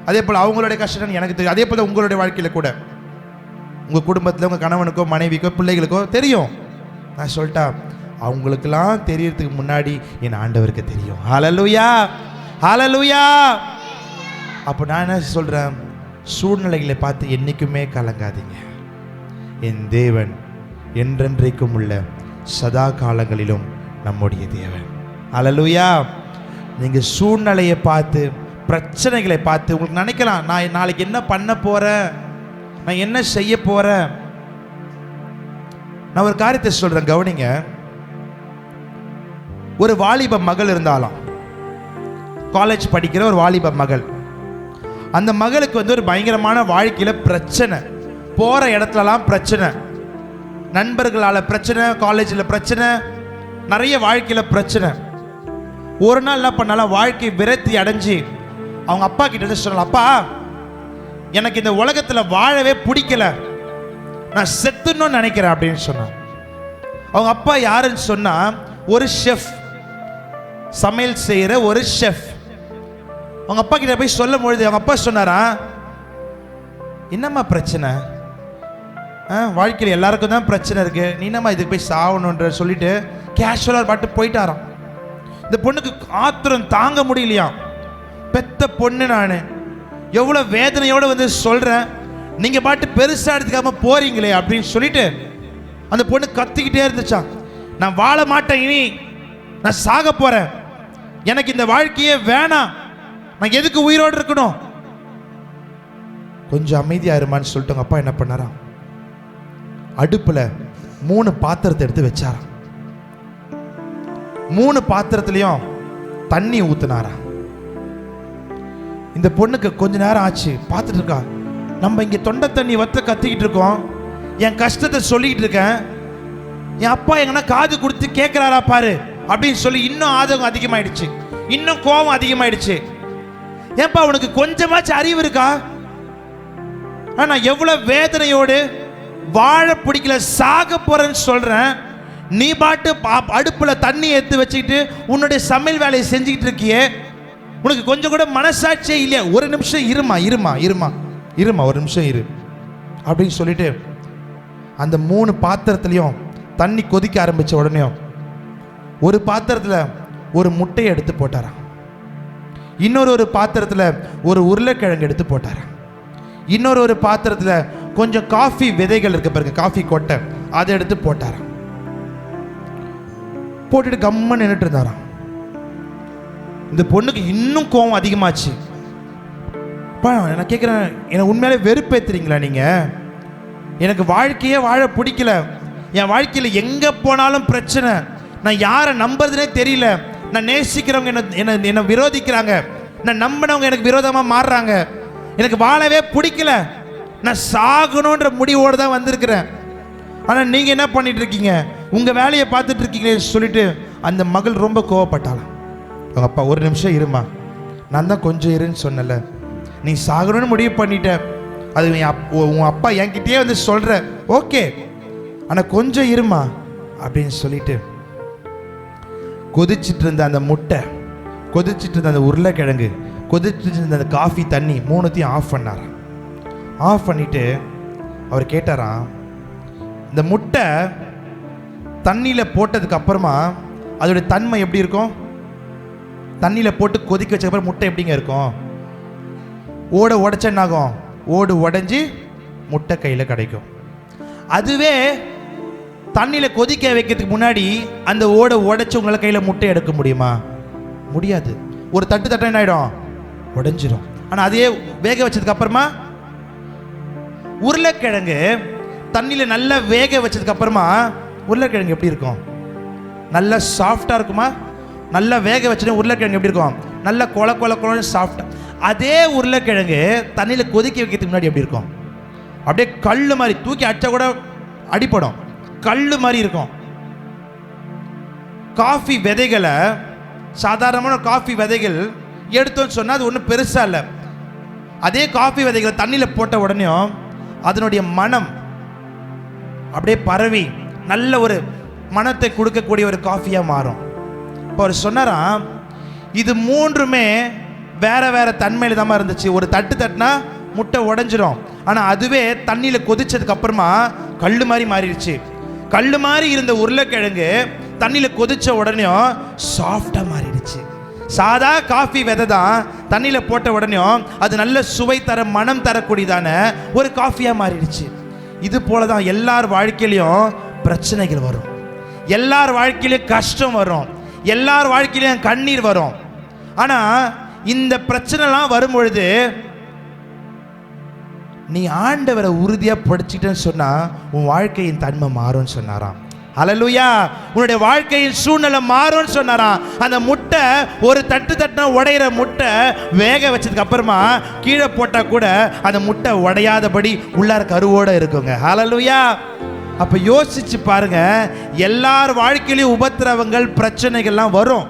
அதே போல் அவங்களுடைய கஷ்டம் எனக்கு தெரியும். அதே போல் உங்களுடைய வாழ்க்கையில் கூட உங்கள் குடும்பத்தில் உங்கள் கணவனுக்கோ மனைவிக்கோ பிள்ளைகளுக்கோ தெரியும். நான் சொல்லிட்டா, அவங்களுக்கெல்லாம் தெரியறதுக்கு முன்னாடி என் ஆண்டவருக்கு தெரியும். ஹல்லேலூயா, ஹல்லேலூயா. அப்போ நான் என்ன சொல்கிறேன், சூழ்நிலைகளை பார்த்து என்றைக்குமே கலங்காதீங்க. என் தேவன் என்றென்றைக்கும் உள்ள சதா காலங்களிலும் நம்முடைய தேவன். ஹல்லேலூயா. நீங்கள் சூழ்நிலையை பார்த்து, பிரச்சனைகளை பார்த்து உங்களுக்கு நினைக்கலாம், நான் நாளைக்கு என்ன பண்ண போகிறேன், நான் என்ன செய்ய போகிறேன். நான் ஒரு காரியத்தை சொல்கிறேன், கவனிங்க. ஒரு வாலிப மகள் இருந்தாலாம், காலேஜ் படிக்கிற ஒரு வாலிப மகள். அந்த மகளுக்கு ஒரு பயங்கரமான வாழ்க்கையில் பிரச்சனை, போகிற இடத்துலலாம் பிரச்சனை, நண்பர்களால் பிரச்சனை, காலேஜில் பிரச்சனை, நிறைய வாழ்க்கையில் பிரச்சனை. ஒரு நாள் என்ன பண்ணாலும் வாழ்க்கை விரக்தி அடைஞ்சு அவங்க அப்பா கிட்ட சொல்லலாம், அப்பா எனக்கு இந்த உலகத்தில் வாழவே பிடிக்கல, நான் செத்துன்னு நினைக்கிறேன் அப்படின்னு சொன்னான். அவங்க அப்பா யாருன்னு சொன்னா, ஒரு ஷெஃப், சமையல் செய்கிற ஒரு ஷெஃப். அவங்க அப்பா கிட்ட போய் சொல்லும் பொழுது அவங்க அப்பா சொன்னாரா, என்னம்மா பிரச்சனை, வாழ்க்கையில் எல்லாருக்கும் தான் பிரச்சனை இருக்கு, நீ என்னம்மா இதுக்கு போய் சாவணுன்ற சொல்லிட்டு கேஷுவலாக பாட்டு போயிட்டாராம். இந்த பொண்ணுக்கு ஆத்திரம் தாங்க முடியலையா, பெத்த பொண்ணு நான் எவ்வளோ வேதனையோடு சொல்கிறேன், நீங்கள் பாட்டு பெருசாக எடுத்துக்காம போறீங்களே அப்படின்னு சொல்லிட்டு அந்த பொண்ணு கத்திக்கிட்டே இருந்துச்சான், நான் வாழ மாட்டேன், இனி நான் சாக போகிறேன், எனக்கு இந்த வாழ்க்கையே வேணாம், நான் எதுக்கு உயிரோடு இருக்கணும். கொஞ்சம் அமைதியாக இருமான்னு சொல்லிட்டு அவங்க அப்பா என்ன பண்ணாராம், அடுப்பில் 3 பாத்திரத்தை எடுத்து வச்சாராம். 3 பாத்திரத்துலையும் தண்ணி ஊத்துனாராம். இந்த பொண்ணுக்கு கொஞ்ச நேரம் ஆச்சு, பார்த்துட்டு இருக்கா. நம்ம இங்கே தொண்டை தண்ணி வத்த கத்திக்கிட்டு இருக்கோம், என் கஷ்டத்தை சொல்லிக்கிட்டு இருக்கேன், என் அப்பா எங்கன்னா காது கொடுத்து கேட்குறாரா பாரு அப்படின்னு சொல்லி இன்னும் ஆதங்கம் அதிகமாயிடுச்சு, இன்னும் கோபம் அதிகமாயிடுச்சு. ஏன்பா உனக்கு கொஞ்சமாச்சும் அறிவு இருக்கா? நான் எவ்வளவு வேதனையோடு வாழ பிடிக்கல சாக போறேன்னு சொல்றேன், நீ பாட்டு அடுப்புல தண்ணி எடுத்து வச்சுக்கிட்டு உன்னுடைய சமையல் வேலையை செஞ்சுக்கிட்டு இருக்கியே, உனக்கு கொஞ்சம் கூட மனசாட்சியே இல்லையா? ஒரு நிமிஷம் இருமா இருமா இருமா இருமா ஒரு நிமிஷம் இரு அப்படின்னு சொல்லிட்டு அந்த 3 பாத்திரத்துலையும் தண்ணி கொதிக்க ஆரம்பிச்ச உடனே ஒரு பாத்திரத்தில் ஒரு முட்டையை எடுத்து போட்டாராம், இன்னொரு பாத்திரத்தில் ஒரு உருளைக்கிழங்கு எடுத்து போட்டாராம், இன்னொரு பாத்திரத்தில் கொஞ்சம் காஃபி விதைகள் இருக்கு பாருங்க, காஃபி கொட்டை, அதை எடுத்து போட்டாராம். போட்டுட்டு கம்ம நின்றுட்டு இருந்தாராம். இந்த பொண்ணுக்கு இன்னும் கோபம் அதிகமாச்சு. நான் கேட்குறேன், எனக்கு உண்மையிலே வெறுப்பேத்துறீங்களா நீங்க? எனக்கு வாழ்க்கையே வாழ பிடிக்கல, என் வாழ்க்கையில் எங்கே போனாலும் பிரச்சனை, நான் யாரை நம்புறதுனே தெரியல, நான் நேசிக்கிறவங்க என்ன விரோதிக்கிறாங்க, நான் நம்பினவங்க எனக்கு விரோதமாக மாறுறாங்க, எனக்கு வாழவே பிடிக்கல, நான் சாகணுன்ற முடிவோடு தான் வந்திருக்கிறேன். ஆனால் நீங்கள் என்ன பண்ணிட்டு இருக்கீங்க, உங்கள் வேலையை பார்த்துட்டு இருக்கீங்களே சொல்லிட்டு அந்த மகள் ரொம்ப கோவப்பட்டாளாம். அவங்க அப்பா, ஒரு நிமிஷம் இருமா, நான் தான் கொஞ்சம் இருன்னு சொன்னல, நீ சாகணும்னு முடிவு பண்ணிட்ட, அது உன் அப்பா என்கிட்டயே வந்து சொல்கிற, ஓகே, ஆனால் கொஞ்சம் இருமா அப்படின்னு சொல்லிட்டு கொதிச்சிட்டு இருந்த அந்த முட்டை, கொதிச்சிட்டு இருந்த அந்த உருளைக்கிழங்கு, கொதிச்சிட்டு இருந்த அந்த காஃபி தண்ணி 3த்தையும் ஆஃப் பண்ணாராம். ஆஃப் பண்ணிட்டு அவர் கேட்டாராம், இந்த முட்டை தண்ணியில் போட்டதுக்கு அப்புறமா அதோடைய தன்மை எப்படி இருக்கும்? தண்ணியில் போட்டு கொதிக்க வச்சதுக்கப்புறம் முட்டை எப்படிங்க இருக்கும்? ஓடை உடைச்சா என்னாகும்? ஓடு உடைஞ்சி முட்டை கையில் கிடைக்கும். அதுவே தண்ணியில் கொதிக்க வைக்கிறதுக்கு முன்னாடி அந்த ஓடை உடைச்சி உங்களால் கையில் முட்டை எடுக்க முடியுமா? முடியாது. ஒரு தட்டு தட்ட என்ன ஆகிடும்? உடைஞ்சிரும். ஆனால் அதையே வேக வச்சதுக்கு அப்புறமா உருளைக்கிழங்கு தண்ணியில் நல்லா வேக வச்சதுக்கு அப்புறமா உருளைக்கிழங்கு எப்படி இருக்கும்? நல்லா சாஃப்டாக இருக்குமா? நல்லா வேக வச்சுட்டு உருளைக்கிழங்கு எப்படி இருக்கும்? நல்லா கொல சாஃப்டாக. அதே உருளைக்கிழங்கு தண்ணியில் கொதிக்க வைக்கிறதுக்கு முன்னாடி எப்படி இருக்கும்? அப்படியே கல் மாதிரி, தூக்கி அடிச்சா கூட அடிப்படும், கல் மாதிரி இருக்கும். காஃபி விதைகளை, சாதாரணமான காஃபி விதைகள் எடுத்தோன்னு சொன்னால் அது ஒன்றும் பெருசாக இல்லை. அதே காஃபி விதைகளை தண்ணியில் போட்ட உடனே அதனுடைய மனம் அப்படியே பரவி நல்ல ஒரு மனத்தை கொடுக்கக்கூடிய ஒரு காஃபியாக மாறும். இப்போ அவர் சொன்னாராம், இது 3மே வேற வேற தன்மையில் தான் இருந்துச்சு. ஒரு தட்டு தட்டினா முட்டை உடைஞ்சிரும், ஆனால் அதுவே தண்ணியில் கொதிச்சதுக்கு அப்புறமா கல் மாதிரி மாறிடுச்சு. கல் மாதிரி இருந்த உருளைக்கிழங்கு தண்ணியில் கொதிச்ச உடனே சாஃப்டாக மாறிடுச்சு. சாதா காஃபி விதை தான் தண்ணியில் போட்ட உடனே அது நல்ல சுவை தர, மனம் தரக்கூடியதான ஒரு காஃபியாக மாறிடுச்சு. இது போல தான் எல்லார் வாழ்க்கையிலையும் பிரச்சனைகள் வரும், எல்லார் வாழ்க்கையிலையும் கஷ்டம் வரும், எல்லார் வாழ்க்கையிலையும் கண்ணீர் வரும். ஆனால் இந்த பிரச்சனைலாம் வரும்பொழுது நீ ஆண்டவரை உறுதியாக படிச்சுட்டேன்னு சொன்னால் உன் வாழ்க்கையின் தன்மை மாறும்னு சொன்னாராம். ஹல்லேலூயா. உன்னுடைய வாழ்க்கையின் சூழ்நிலை மாறும்னு சொன்னாராம். அந்த முட்டை ஒரு தட்டு தட்டினா உடையிற முட்டை வேக வச்சதுக்கு அப்புறமா கீழே போட்டால் கூட அந்த முட்டை உடையாதபடி உள்ளார கருவோடு இருக்குங்க. ஹல்லேலூயா. அப்போ யோசிச்சு பாருங்க, எல்லார் வாழ்க்கையிலையும் உபத்திரவங்கள் பிரச்சனைகள்லாம் வரும்.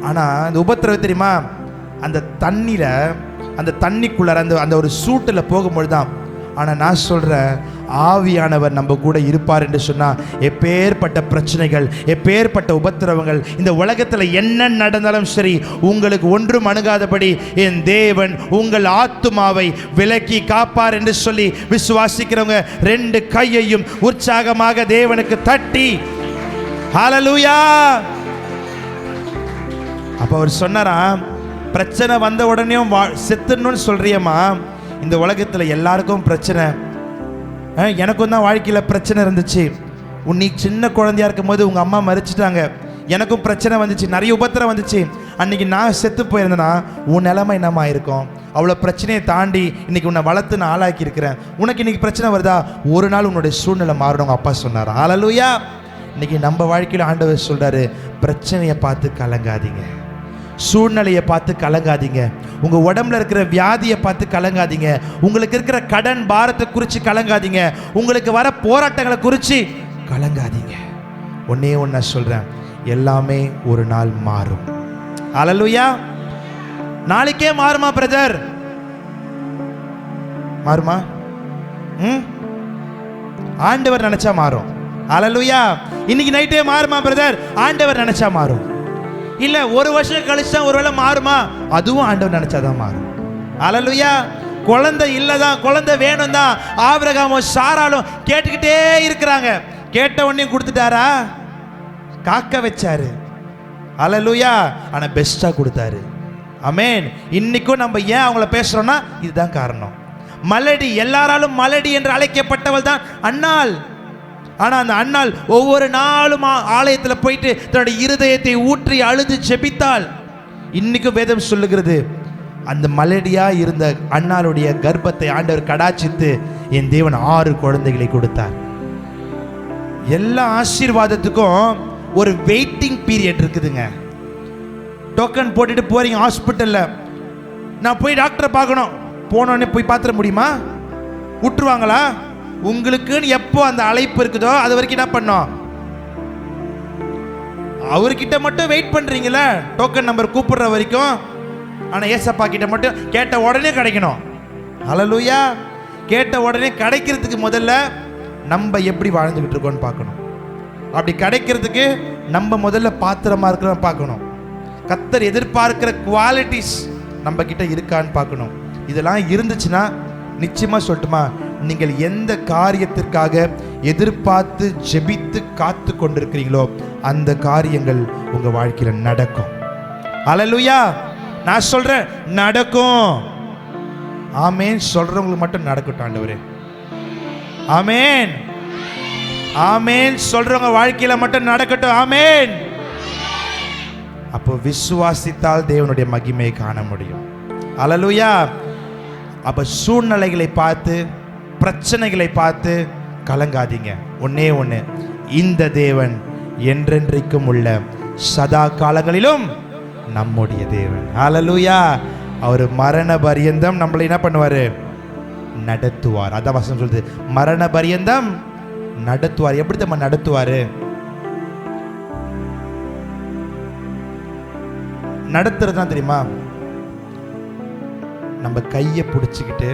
ஆனால் அந்த உபத்திரவம் தெரியுமா, அந்த தண்ணியில், அந்த தண்ணிக்குள்ளார அந்த ஒரு சூட்டில் போகும்பொழுது தான். ஆனால் நான் சொல்கிறேன், ஆவியானவர் நம்ம கூட இருப்பார் என்று சொன்னால் எப்பேற்பட்ட பிரச்சனைகள், எப்பேற்பட்ட உபத்திரவங்கள், இந்த உலகத்தில் என்ன நடந்தாலும் சரி உங்களுக்கு ஒன்றும் அணுகாதபடி என் தேவன் உங்கள் ஆத்துமாவை விலக்கி காப்பார் என்று சொல்லி விசுவாசிக்கிறவங்க 2 கையையும் உற்சாகமாக தேவனுக்கு தட்டி ஹல்லேலூயா. அப்போ அவர் சொன்னாராம், பிரச்சனை வந்த உடனே செத்துணும்னு சொல்றியம்மா, இந்த உலகத்தில் எல்லாருக்கும் பிரச்சனை, எனக்கும் தான் வாழ்க்கையில் பிரச்சனை இருந்துச்சு. நீ சின்ன குழந்தையா இருக்கும் போது உங்கள் அம்மா மரிச்சிட்டாங்க, எனக்கும் பிரச்சனை வந்துச்சு, நிறைய உபத்திரம் வந்துச்சு. அன்றைக்கி நான் செத்து போயிருந்தேன்னா உன் நிலைமை என்னமா இருக்கும்? அவ்வளோ பிரச்சனையை தாண்டி இன்னைக்கு உன்னை வளர்த்து நான் ஆளாக்கி இருக்கிறேன். உனக்கு இன்னைக்கு பிரச்சனை வருதா, ஒரு நாள் உன்னுடைய சூழ்நிலை மாறணும். அப்பா சொன்னார். ஹல்லேலூயா. இன்னைக்கு நம்ம வாழ்க்கையில் ஆண்டவர் சொல்றாரு, பிரச்சனையை பார்த்து கலங்காதீங்க, சூழ்நிலையை பார்த்து கலங்காதீங்க, உங்க உடம்புல இருக்கிற வியாதியை பார்த்து கலங்காதீங்க, உங்களுக்கு இருக்கிற கடன் பாரத்தை குறித்து கலங்காதீங்க, உங்களுக்கு வர போராட்டங்களை குறித்து கலங்காதீங்க. ஒன்னே ஒன்று சொல்றேன், எல்லாமே ஒரு நாள் மாறும். ஹல்லேலூயா. நாளைக்கே மாறுமா பிரதர்? மாறுமா? ஆண்டவர் நினைச்சா மாறும். ஹல்லேலூயா. இன்னைக்கு நைட்டே மாறுமா பிரதர்? ஆண்டவர் நினைச்சா மாறும். இல்ல ஒரு வருஷம் கழிச்சா ஒருவேளை மாறுமா? அதுவும் ஆண்டவர் நினைச்சாதான் மாறும். ஹல்லேலூயா. குழந்தை இல்லதான், குழந்தை வேணும் தான் ஆபிரகாமும் சாராலும் கேட்டுக்கிட்டே இருக்கிறாங்க. கேட்ட உடனே கொடுத்துட்டாரா? காக்க வச்சாரு. ஹல்லேலூயா. ஆனா பெஸ்டா கொடுத்தாரு. ஆமென். இன்னைக்கும் நம்ம ஏன் அவங்கள பேசுறோம்னா இதுதான் காரணம். மலடி, எல்லாராலும் மலடி என்று அழைக்கப்பட்டவள் தான் அன்னாள். ஆனா அந்த அன்னாள் ஒவ்வொரு நாளும் ஆலயத்தில் போயிட்டு தன்னுடைய இருதயத்தை ஊற்றி அழுது ஜெபித்தாள். இன்னைக்கும் வேதம் சொல்லுகிறது, அந்த மலடியா இருந்த அன்னாளுடைய கர்ப்பத்தை ஆண்டவர் கடாச்சித்து என் தேவன் 6 குழந்தைகளை கொடுத்தார். எல்லா ஆசீர்வாதத்துக்கும் ஒரு வெயிட்டிங் பீரியட் இருக்குதுங்க. டோக்கன் போட்டுட்டு போறீங்க ஹாஸ்பிட்டல்ல, நான் போய் டாக்டரை பார்க்கணும், போனோடனே போய் பார்த்துட முடியுமா? விட்டுருவாங்களா? உங்களுக்குன்னு எப்போ அந்த அழைப்பு இருக்குதோ அது வரைக்கும் என்ன பண்ணோம்? அவர்கிட்ட மட்டும் வெயிட் பண்றீங்களா டோக்கன் நம்பர் கூப்பிடுற வரைக்கும். ஆனா ஏசப்பா கிட்ட மட்டும் கேட்ட உடனே கிடைக்கணும். ஹல்லேலூயா. கேட்ட உடனே கிடைக்கிறதுக்கு முதல்ல நம்ம எப்படி வாழ்ந்துகிட்டு இருக்கோம்னு பார்க்கணும். அப்படி கிடைக்கிறதுக்கு நம்ம முதல்ல பாத்திரமா இருக்கிறோம் பார்க்கணும். கர்த்தர் எதிர்பார்க்கிற குவாலிட்டிஸ் நம்ம கிட்ட இருக்கான்னு பார்க்கணும். இதெல்லாம் இருந்துச்சுன்னா நிச்சயமா சொல்லட்டுமா, நீங்கள் எந்த காரியத்திற்காக எதிர்பார்த்து ஜெபித்து காத்து கொண்டிருக்கிறீங்களோ அந்த காரியங்கள் உங்க வாழ்க்கையில நடக்கும். ஹல்லேலூயா. நான் சொல்றேன் நடக்கும். ஆமென். சொல்றவங்களுக்கு மட்டும் நடக்கட்டும் ஆண்டவரே. ஆமென். ஆமென். சொல்றவங்க வாழ்க்கையில மட்டும் நடக்கட்டும். ஆமென். அப்போ விசுவாசித்தால் தேவனுடைய மகிமையை காண முடியும். ஹல்லேலூயா. அப்ப சூழ்நிலைகளை பார்த்து, பிரச்சனைகளை பார்த்து கலங்காதீங்க. ஒன்னே ஒன்று, இந்த தேவன் என்றென்றைக்கும் உள்ள சதா காலங்களிலும் நம்முடைய தேவன். ஹல்லேலூயா. அவர் மரண பரியந்தம் நம்மளை என்ன பண்ணுவாரு? நடத்துவார். அதான் வசனம் சொல்லுது, மரண பரியந்தம் நடத்துவார். எப்படி நம்ம நடத்துவாரு? நடத்துறது தான் தெரியுமா? நம்ம கையை பிடிச்சிக்கிட்டு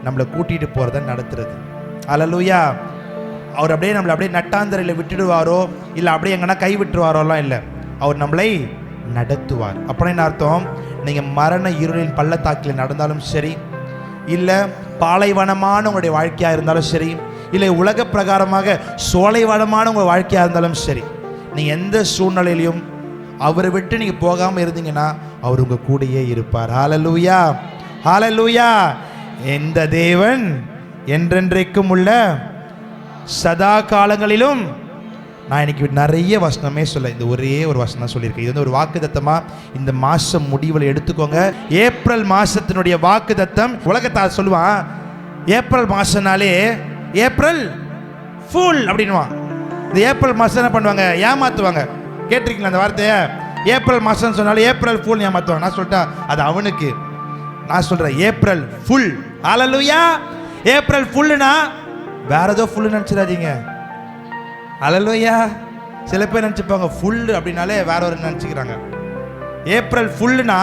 நம்மளை கூட்டிட்டு போறத நடத்துறது. ஹல்லேலூயா. அவர் அப்படியே நம்மளை அப்படியே நட்டாந்தரையில் விட்டுடுவாரோ இல்லை அப்படியே எங்கன்னா கை விட்டுருவாரோலாம் இல்லை. அவர் நம்மளை நடத்துவார். அப்படின்னா என்ன அர்த்தம்? நீங்கள் மரண இருளின் பள்ளத்தாக்கில் நடந்தாலும் சரி, இல்லை பாலைவனமான உங்களுடைய வாழ்க்கையாக இருந்தாலும் சரி, இல்லை உலக பிரகாரமாக சோலைவனமான உங்கள் வாழ்க்கையாக இருந்தாலும் சரி, நீங்கள் எந்த சூழ்நிலையிலையும் அவரை விட்டு நீங்கள் போகாமல் இருந்தீங்கன்னா அவர் உங்கள் கூடயே இருப்பார். ஹல்லேலூயா. ஹல்லேலூயா. எந்த தேவன் என்றென்றைக்கும் உள்ள சதா காலங்களிலும். நான் இன்னைக்கு நிறைய வசனமே சொல்ல, இந்த ஒரே ஒரு வசனம் சொல்லியிருக்கேன். இது வந்து ஒரு வாக்குத்தத்தமாக இந்த மாதம் முடிவில் எடுத்துக்கோங்க. ஏப்ரல் மாதத்தினுடைய வாக்குத்தத்தம். உலகத்தால் சொல்லுவான், ஏப்ரல் மாதம்னாலே ஏப்ரல் ஃபுல் அப்படின்வான். இந்த ஏப்ரல் மாதம் என்ன பண்ணுவாங்க? ஏமாற்றுவாங்க. கேட்டிருக்கீங்களா அந்த வார்த்தையை? ஏப்ரல் மாதம் சொன்னாலும் ஏப்ரல் ஃபுல் ஏமாற்றுவாங்க. நான் சொல்லிட்டா அது அவனுக்கு. நான் சொல்கிறேன் ஏப்ரல் ஃபுல். ஹல்லேலூயா. ஏப்ரல் ஃபுல்லுனா வேற ஏதோ ஃபுல்லு நினச்சிடாதீங்க. ஹல்லேலூயா. சில பேர் நினச்சிப்பாங்க ஃபுல் அப்படின்னாலே வேற ஒரு நினச்சிக்கிறாங்க. ஏப்ரல் ஃபுல்லுனா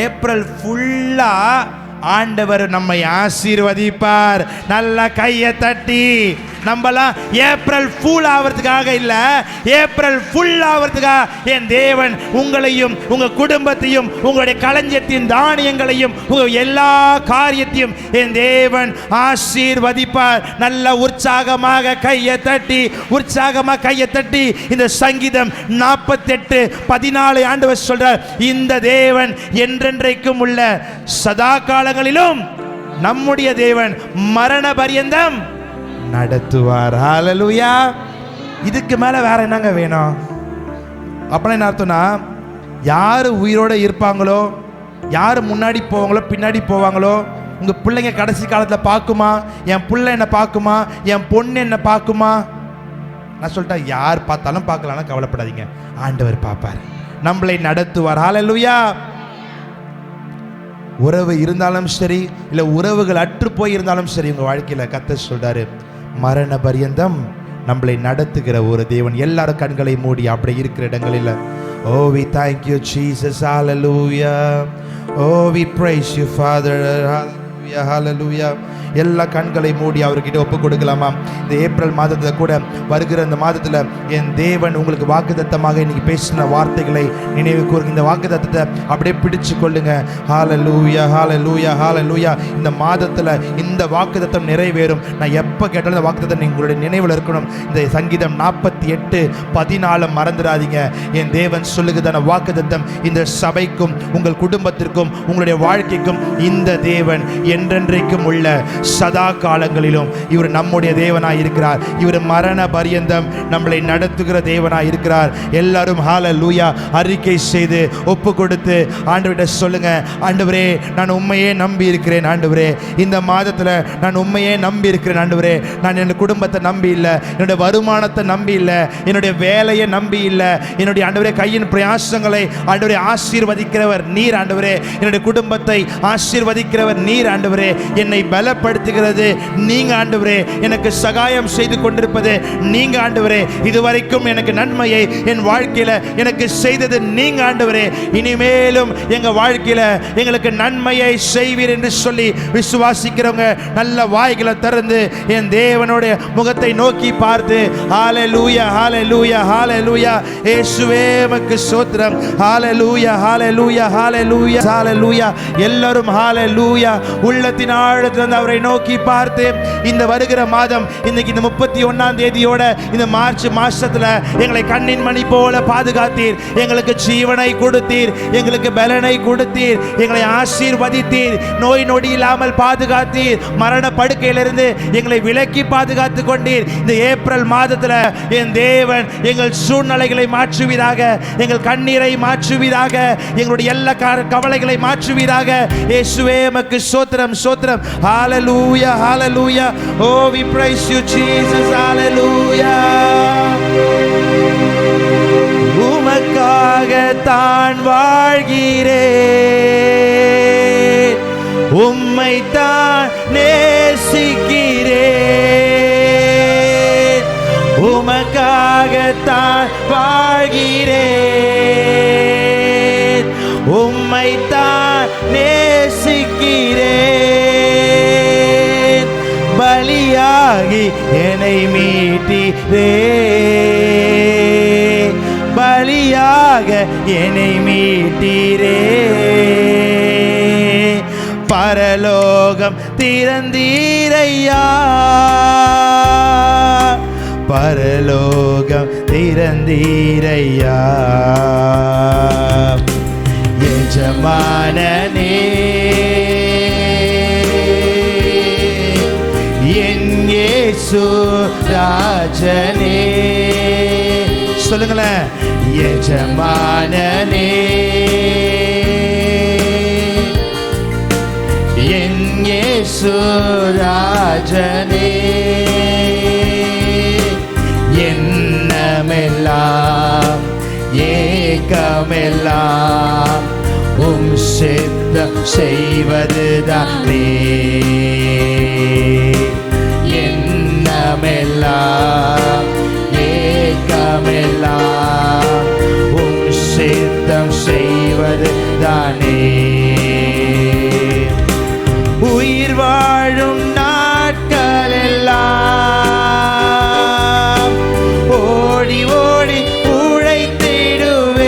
ஏப்ரல் ஃபுல்லா ஆண்டவர் நம்மை ஆசீர்வதிப்பார். நல்ல கையை தட்டி நம்மலாம் ஏப்ரல் ஃபுல் ஆகிறதுக்காக இல்லை, ஏப்ரல் ஃபுல் ஆகிறதுக்காக என் தேவன் உங்களையும் உங்க குடும்பத்தையும் உங்களுடைய களஞ்சியத்தின் தானியங்களையும் உங்கள் எல்லா காரியத்தையும் என் தேவன் ஆசீர்வதிப்பார். நல்ல உற்சாகமாக கையை தட்டி, உற்சாகமாக கையை தட்டி இந்த சங்கீதம் 48:14 ஆண்டவர் சொல்றார், இந்த தேவன் என்றென்றைக்கும் உள்ள சதா காலங்களிலும் நம்முடைய தேவன் மரண பரியந்தம் நடத்துவார். ஹல்லேலூயா. இதுக்கு மேல வேற என்னங்க வேணும்? அப்படின்னா என்ன அர்த்தம்னா, யாரு உயிரோட இருப்பாங்களோ யார் முன்னாடி போவாங்களோ பின்னாடி போவாங்களோ, உங்கள் பிள்ளைங்க கடைசி காலத்தில் பார்க்குமா, என் பிள்ளை என்னை பார்க்குமா, என் பொண்ணு என்னை பார்க்குமா? நான் சொல்லிட்டேன், யார் பார்த்தாலும் பார்க்கலாம்னா கவலைப்படாதீங்க, ஆண்டவர் பார்ப்பார், நம்மளை நடத்துவார். ஹல்லேலூயா. உறவு இருந்தாலும் சரி, இல்லை உறவுகள் அற்று போய் இருந்தாலும் சரி, உங்கள் வாழ்க்கையில் கர்த்தர் சொல்றாரு, மரண பரியந்தம் நம்மளை நடத்துகிற ஒரு தேவன். எல்லாரும் கண்களை மூடி அப்படி இருக்கிற இடங்களில், oh we thank you Jesus, hallelujah. Oh we praise you father, hallelujah hallelujah. எல்லா கண்களை மூடி அவர்கிட்ட ஒப்பு கொடுக்கலாமா? இந்த ஏப்ரல் மாதத்தில் கூட வருகிற இந்த மாதத்தில் என் தேவன் உங்களுக்கு வாக்குத்தத்தமாக இன்னைக்கு பேசின வார்த்தைகளை நினைவு கூறுங்க. இந்த வாக்குத்தத்தத்தை அப்படியே பிடிச்சு கொள்ளுங்க. ஹல்லேலூயா ஹல்லேலூயா ஹல்லேலூயா. இந்த மாதத்தில் இந்த வாக்குத்தத்தம் நிறைவேறும். நான் எப்போ கேட்டாலும் இந்த வாக்குத்தத்தம் உங்களுடைய நினைவில் இருக்கணும். இந்த சங்கீதம் 48:14 மறந்துடாதீங்க. என் தேவன் சொல்லுகிறதான வாக்குத்தத்தம் இந்த சபைக்கும் உங்கள் குடும்பத்திற்கும் உங்களுடைய வாழ்க்கைக்கும் இந்த தேவன் என்றென்றைக்கும் உள்ள சதா காலங்களிலும் இவர் நம்முடைய தேவனாய் இருக்கிறார். இவர் மரண பரியந்தம் நம்மளை நடத்துகிற தேவனாய் இருக்கிறார். எல்லாரும் ஹல்லேலூயா அறிக்கை செய்து ஒப்பு கொடுத்து ஆண்டவரே சொல்லுங்க, ஆண்டவரே நான் உண்மையே நம்பி இருக்கிறேன். ஆண்டவரே இந்த மாதத்தில் நான் உண்மையே நம்பி இருக்கிறேன். ஆண்டவரே நான் என்னுடைய குடும்பத்தை நம்பி இல்லை, என்னுடைய வருமானத்தை நம்பி இல்லை, என்னுடைய வேலையை நம்பி இல்லை, என்னுடைய ஆண்டவரே கையின் பிரயாசங்களை ஆண்டவரே ஆசீர்வதிக்கிறவர் நீர். ஆண்டவரே என்னுடைய குடும்பத்தை ஆசீர்வதிக்கிறவர் நீர். ஆண்டவரே என்னை பலப்படுத்துகிறது நீங்க. ஆண்டவரே எனக்கு சகாயம் செய்து கொண்டிருப்பது நீங்க. ஆண்டவரே இதுவரைக்கும் எனக்கு நன்மையை என் வாழ்க்கையில எனக்கு செய்தது நீங்க. ஆண்டவரே இனிமேலும் எங்க வாழ்க்கையில எங்களுக்கு நன்மையை செய்வீர் என்று சொல்லி விசுவாசிக்கிறவங்க நல்ல வாய்களை திறந்து என் தேவனுடைய முகத்தை நோக்கி பார்த்து ஹல்லேலூயா ஹல்லேலூயா ஹல்லேலூயா இயேசுவே உமக்கு ஸ்தோத்திரம், ஹல்லேலூயா ஹல்லேலூயா ஹல்லேலூயா ஹல்லேலூயா. எல்லாரும் ஹல்லேலூயா உள்ளத்தின் ஆழத்திலிருந்து அவரை நோக்கி பார்த்து இந்த வருகிற மாதம் இன்னைக்கு இந்த 31ஆம் தேதியோட இந்த மார்ச் மாசத்துல எங்களை கண்ணின் மணி போல பாதுகாத்தீர், எங்களுக்கு ஜீவனை கொடுத்தீர், எங்களுக்கு பலனை கொடுத்தீர், எங்களை ஆசீர்வதித்தீர், நோய் நொடி இல்லாமல் பாதுகாத்தீர், மரண படுக்கையிலிருந்து எங்களை விலக்கி பாதுகாத்து கொண்டீர். இந்த ஏப்ரல் மாதத்துல என் தேவன் எங்கள் சூழ்நிலைகளை மாற்றுவீராக, எங்கள் கண்ணீரை மாற்றுவீராக, எங்களுடைய எல்லா கவலைகளை மாற்றுவீராக. இயேசுவே உமக்கு ஸ்தோத்திரம் ஸ்தோத்திரம். Hallelujah, hallelujah. Oh, we praise you, Jesus. Hallelujah. உமக்காகத்தான் வாழ்கிறேன், உம்மைத்தான் நேசிக்கிறேன், உமக்காகத்தான் வாழ்கிறேன், உம்மைத்தான் நேசிக்கிறேன், பலியாகி என்னை மீட்டீரே, பலியாக என்னை மீட்டீரே, பரலோகம் திறந்தீரையா, பரலோகம் திறந்தீரையா, எஜமானனே என் இயேசு ராஜனே. சொல்லுங்களேன், எஜமானனே என் இயேசு ராஜனே, எண்ணமெல்லாம் ஏக்கமெல்லாம் உம் சித்தம் செய்வதுதானே, எண்ணமெல்லாம் ஏக்கமெல்லாம் உம் சித்தம் செய்வதுதானே. உயிர் வாழும் நாட்களெல்லாம் ஓடி ஓடி உழைத்திடுவேன்,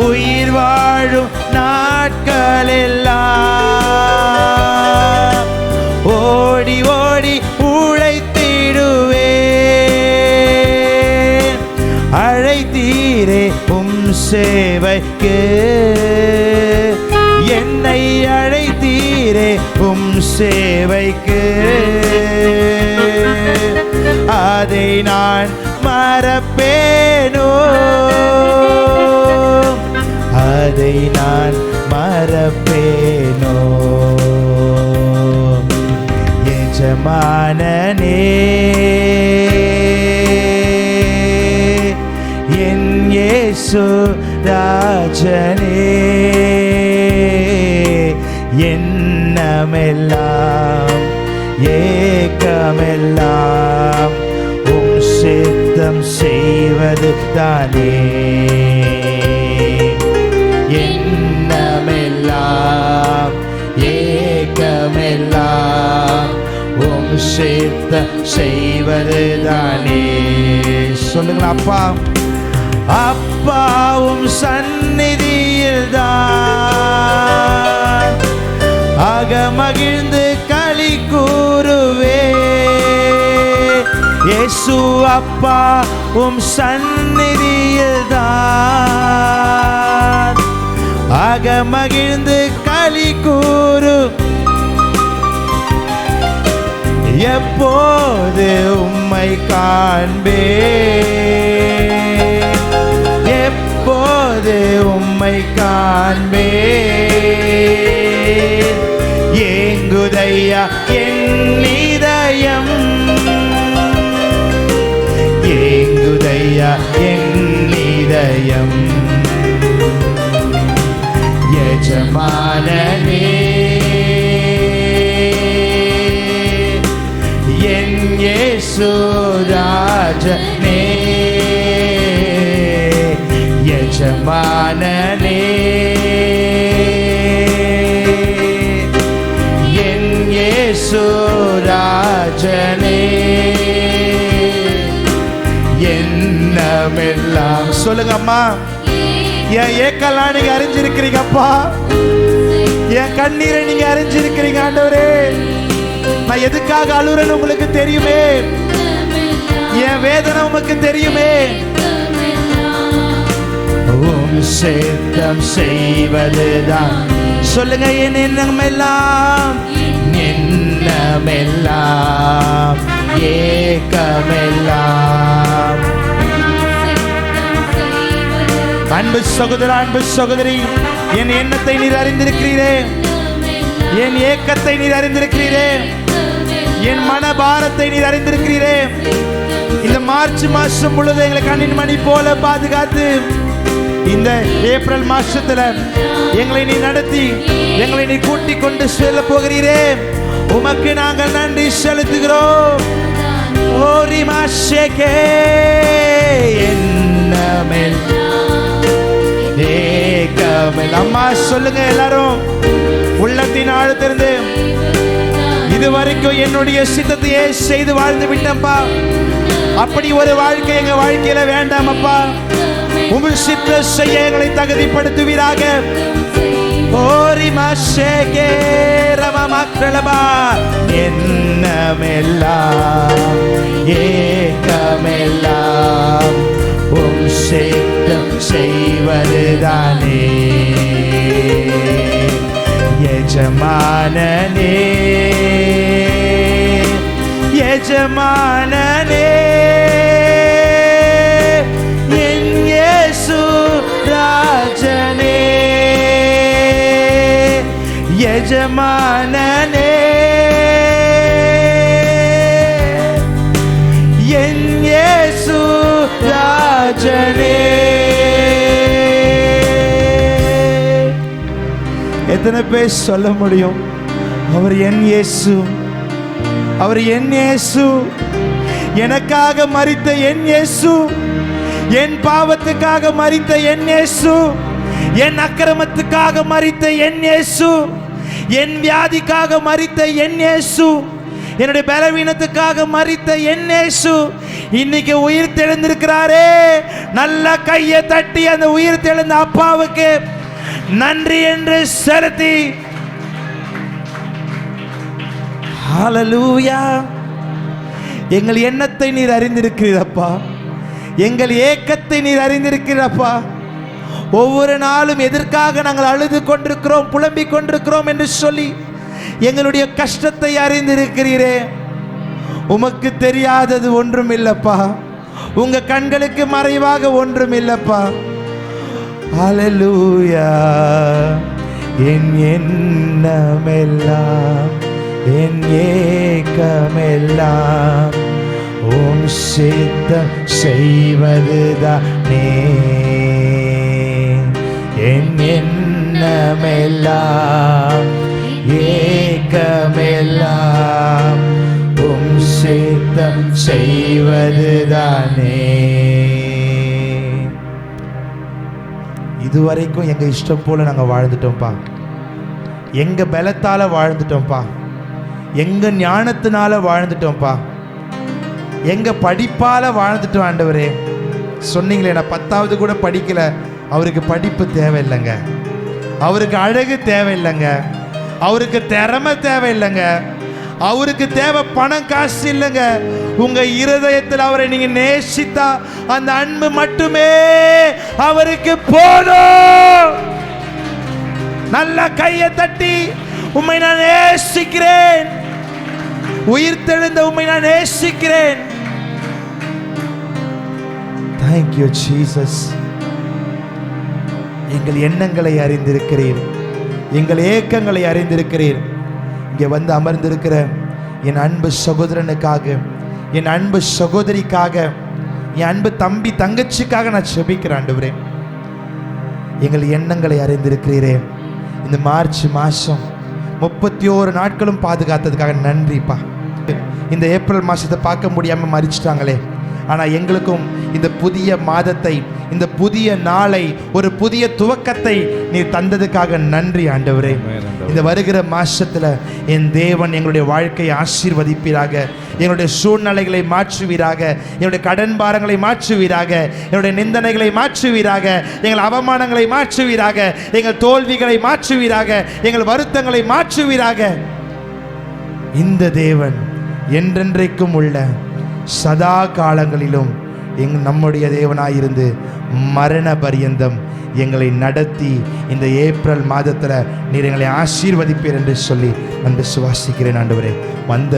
உயிர் வாழும் நாட்களெல்லாம் ஓடி ஓடி உழைத்திடுவேன், அழைத்தீரே உம் சேவைக்கு, என்னை அழைத்தீரே உம் சேவைக்கு, அதை நான் மறப்பேனோ, அதை நான் மறப்பேனோ? எஜமானனே, என் இயேசு ராஜனே, எண்ணமெல்லாம் ஏக்கமெல்லாம் உம் சித்தம் செய்வது தானே. எண்ணமெல்லாம் ஏக்கமெல்லாம் உம் சித்தம் செய்வது தானே. சொல்லுங்களா? அப்பா, அப்பாவும் சந்நிதியில் தான் அகமகிழ்ந்து களி கூறுவே. இயேசு அப்பா உம் சந்நிதியில் தான் அகமகிழ்ந்து களி கூறு. எப்போது உம்மை காண்பே, எப்போது உம்மை காண்பே. ஏங்குதையா என் இதயம், ஏங்குதையா என் இதயம். எஜமானனே, என் இயேசு ராஜனே, எஜமானனே, என் இயேசு ராஜனே, எண்ணமெல்லாம். சொல்லுங்க அம்மா, என் ஏக்கெல்லாம் நீங்க அறிஞ்சிருக்கிறீங்கப்பா, என் கண்ணீரை நீங்க அறிஞ்சிருக்கிறீங்க ஆண்டவரே. நான் எதுக்காக அழுறேன்னு உங்களுக்கு தெரியுமே, என் வேதனை உங்களுக்கு தெரியுமே. உம் சித்தம் செய்வதுதான். சொல்லுங்க, என் எண்ணமெல்லாம், எண்ணமெல்லாம் ஏக்கமெல்லாம். அன்பு சகோதர, அன்பு சகோதரி, என் எண்ணத்தை நீர் அறிந்திருக்கிறீரே, என் ஏக்கத்தை நீர் அறிந்திருக்கிறீரே, என் மனபாரத்தை நீர் அறிந்திருக்கிறீரே. இந்த மார்ச் மாசம் முழுவதும் எங்களை கண்ணின் மணி போல பாதுகாத்து இந்த ஏப்ரல் மாசத்துல எங்களை நீ நடத்தி எங்களை நீ கூட்டிக் கொண்டு செல்ல போகிறீரே. உமக்கு நாங்கள் நன்றி செலுத்துகிறோம். ஓரி மாஷேகே என்னமேல் ஏகமேல். அம்மா சொல்லுங்க எல்லாரும் உள்ளத்தின் ஆழத்திலிருந்து, இதுவரைக்கும் என்னுடைய சித்தத்தையே செய்து வாழ்ந்து விட்டப்பா, அப்படி ஒரு வாழ்க்கை எங்க வாழ்க்கையில வேண்டாம் அப்பா. உங்கள் சித்தம் செய்ய எங்களை தகுதிப்படுத்துவீராக. ஓரி மாஷேகே ரமமக்ரலபா. எண்ணமெல்லாம் ஏகமெல்லாம் உம் சித்தம் செய்வதுதானே. எஜமானனே, எஜமானனே, என் இயேசு ராஜனே, எஜமானனே, என் இயேசு ராஜனே. எத்தனை பேர் சொல்ல முடியும், அவர் என் இயேசு, அவர் என் இயேசு, எனக்காக மரித்த என் இயேசு, என் பாவத்துக்காக மரித்த என் இயேசு, என் அக்கிரமத்துக்காக மரித்த என் இயேசு, என் வியாதிக்காக மரித்த என் இயேசு, என்னுடைய பலவீனத்துக்காக மரித்த என் இயேசு இன்னைக்கு உயிர் தெழுந்திருக்கிறாரே. நல்ல கையை தட்டி அந்த உயிர் தெழுந்த அப்பாவுக்கு நன்றி என்று செலுத்தி, ஹல்லேலூயா. எங்கள் எண்ணத்தை நீர் அறிந்திருக்கிறீரப்பா, எங்கள் ஏக்கத்தை நீர் அறிந்திருக்கிறப்பா. ஒவ்வொரு நாளும் எதற்காக நாங்கள் அழுது கொண்டிருக்கிறோம், புலம்பிக் கொண்டிருக்கிறோம் என்று சொல்லி எங்களுடைய கஷ்டத்தை அறிந்திருக்கிறீரே. உமக்கு தெரியாதது ஒன்றும் இல்லப்பா, உங்க கண்களுக்கு மறைவாக ஒன்றும் இல்லப்பா. ஹல்லேலூயா. என் எண்ணமெல்லாம் என் ஏக்கமெல்லாம் உம் சித்தம் செய்வதுதானே. என் எண்ணமெல்லாம் ஏக்கமெல்லாம் உம் சித்தம் செய்வதுதானே. இதுவரைக்கும் எங்க இஷ்டம் போல நாங்க வாழ்ந்துட்டோம்ப்பா. எங்க பலத்தால வாழ்ந்துட்டோம்ப்பா. எங்க ஞானத்தினால வாழ்ந்துட்டோம்ப்பா. எங்க படிப்பால வாழ்ந்துட்டோம் ஆண்டவரே. சொன்னீங்களே நான் 10வது கூட படிக்கல. அவருக்கு படிப்பு தேவையில்லைங்க, அவருக்கு அழகு தேவையில்லைங்க, அவருக்கு திறமை தேவையில்லைங்க, அவருக்கு தேவை பணம் காசு இல்லைங்க. உங்க இருதயத்தில் அவரை நீங்க நேசித்தா அந்த அன்பு மட்டுமே அவருக்கு போதும். நல்ல கையை தட்டி உம்மை நான் நேசிக்கிறேன், உயிர்த்தெழுந்த உம்மை நான் நேசிக்கிறேன். Thank you Jesus. எங்கள் எண்ணங்களை அறிந்திருக்கிறீர், எங்கள் ஏக்கங்களை அறிந்திருக்கிறீர். இங்கே வந்து அமர்ந்திருக்கிற என் அன்பு சகோதரனுக்காக, என் அன்பு சகோதரிக்காக, என் அன்பு தம்பி தங்கச்சிக்காக நான் ஜெபிக்கிறேன் ஆண்டவரே. எங்கள் எண்ணங்களை அறிந்திருக்கிறீரே. இந்த மார்ச் மாதம் 31 நாட்களும் பாதுகாத்ததுக்காக நன்றிப்பா. இந்த ஏப்ரல் மாதத்தை பார்க்க முடியாமல் மறிச்சிட்டாங்களே, ஆனால் எங்களுக்கும் இந்த புதிய மாதத்தை, இந்த புதிய நாளை, ஒரு புதிய துவக்கத்தை நீ தந்ததுக்காக நன்றி ஆண்டவரே. இந்த வருகிற மாசத்துல என் தேவன் எங்களுடைய வாழ்க்கையை ஆசீர்வதிப்பீராக, எங்களுடைய சூழ்நிலைகளை மாற்றுவீராக, என்னுடைய கடன் பாரங்களை மாற்றுவீராக, என்னுடைய நிந்தனைகளை மாற்றுவீராக, எங்கள் அவமானங்களை மாற்றுவீராக, எங்கள் தோல்விகளை மாற்றுவீராக, எங்கள் வருத்தங்களை மாற்றுவீராக. இந்த தேவன் என்றென்றைக்கும் உள்ள சதா காலங்களிலும் நம்முடைய தேவனாயிருந்து மரண பரியந்தம் எங்களை நடத்தி இந்த ஏப்ரல் மாதத்தில் நீர் எங்களை ஆசீர்வதிப்பீர் என்று சொல்லி நான் விசுவாசிக்கிறேன் ஆண்டவரே. வந்த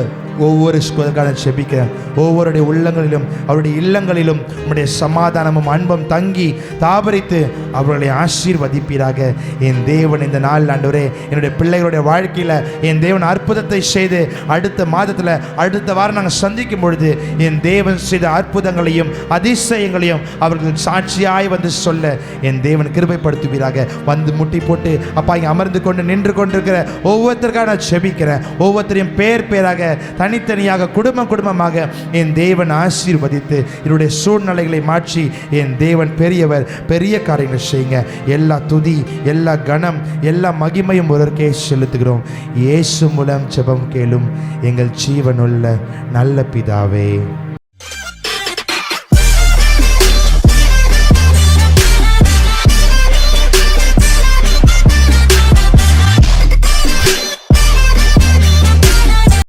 ஒவ்வொரு ஸ்கூலுக்கான செபிக்கிறேன். ஒவ்வொருடைய உள்ளங்களிலும் அவருடைய இல்லங்களிலும் உம்முடைய சமாதானமும் அன்பும் தங்கி தாபரித்து அவர்களை ஆசீர்வதிப்பீராக. என் தேவன் இந்த நாள் ஆண்டவரே என்னுடைய பிள்ளைகளுடைய வாழ்க்கையில் என் தேவன் அற்புதத்தை செய்து அடுத்த மாதத்தில் அடுத்த வாரம் நாங்கள் சந்திக்கும் பொழுது என் தேவன் செய்த அற்புதங்களையும் அதிசயங்களையும் அவர்கள் சாட்சியாய் வந்து சொல்ல என் தேவன் கிருபைப்படுத்துவீராக. வந்து முட்டி போட்டு அப்பா இங்கே அமர்ந்து கொண்டு நின்று கொண்டிருக்கிற ஒவ்வொருத்தருக்காக நான் செபிக்கிறேன். ஒவ்வொருத்தரையும் பேர் பேராக தனித்தனியாக குடும்பமாக என் தேவன் ஆசீர்வதித்து என்னுடைய சூழ்நிலைகளை மாற்றி என் தேவன் பெரியவர், பெரிய காரியங்கள் செய்யுங்க. எல்லா துதி, எல்லா கனம், எல்லா மகிமையும் ஒருவருக்கே செலுத்துகிறோம். இயேசு மூலம் ஜெபம் கேளும் எங்கள் ஜீவனுள்ள நல்ல பிதாவே.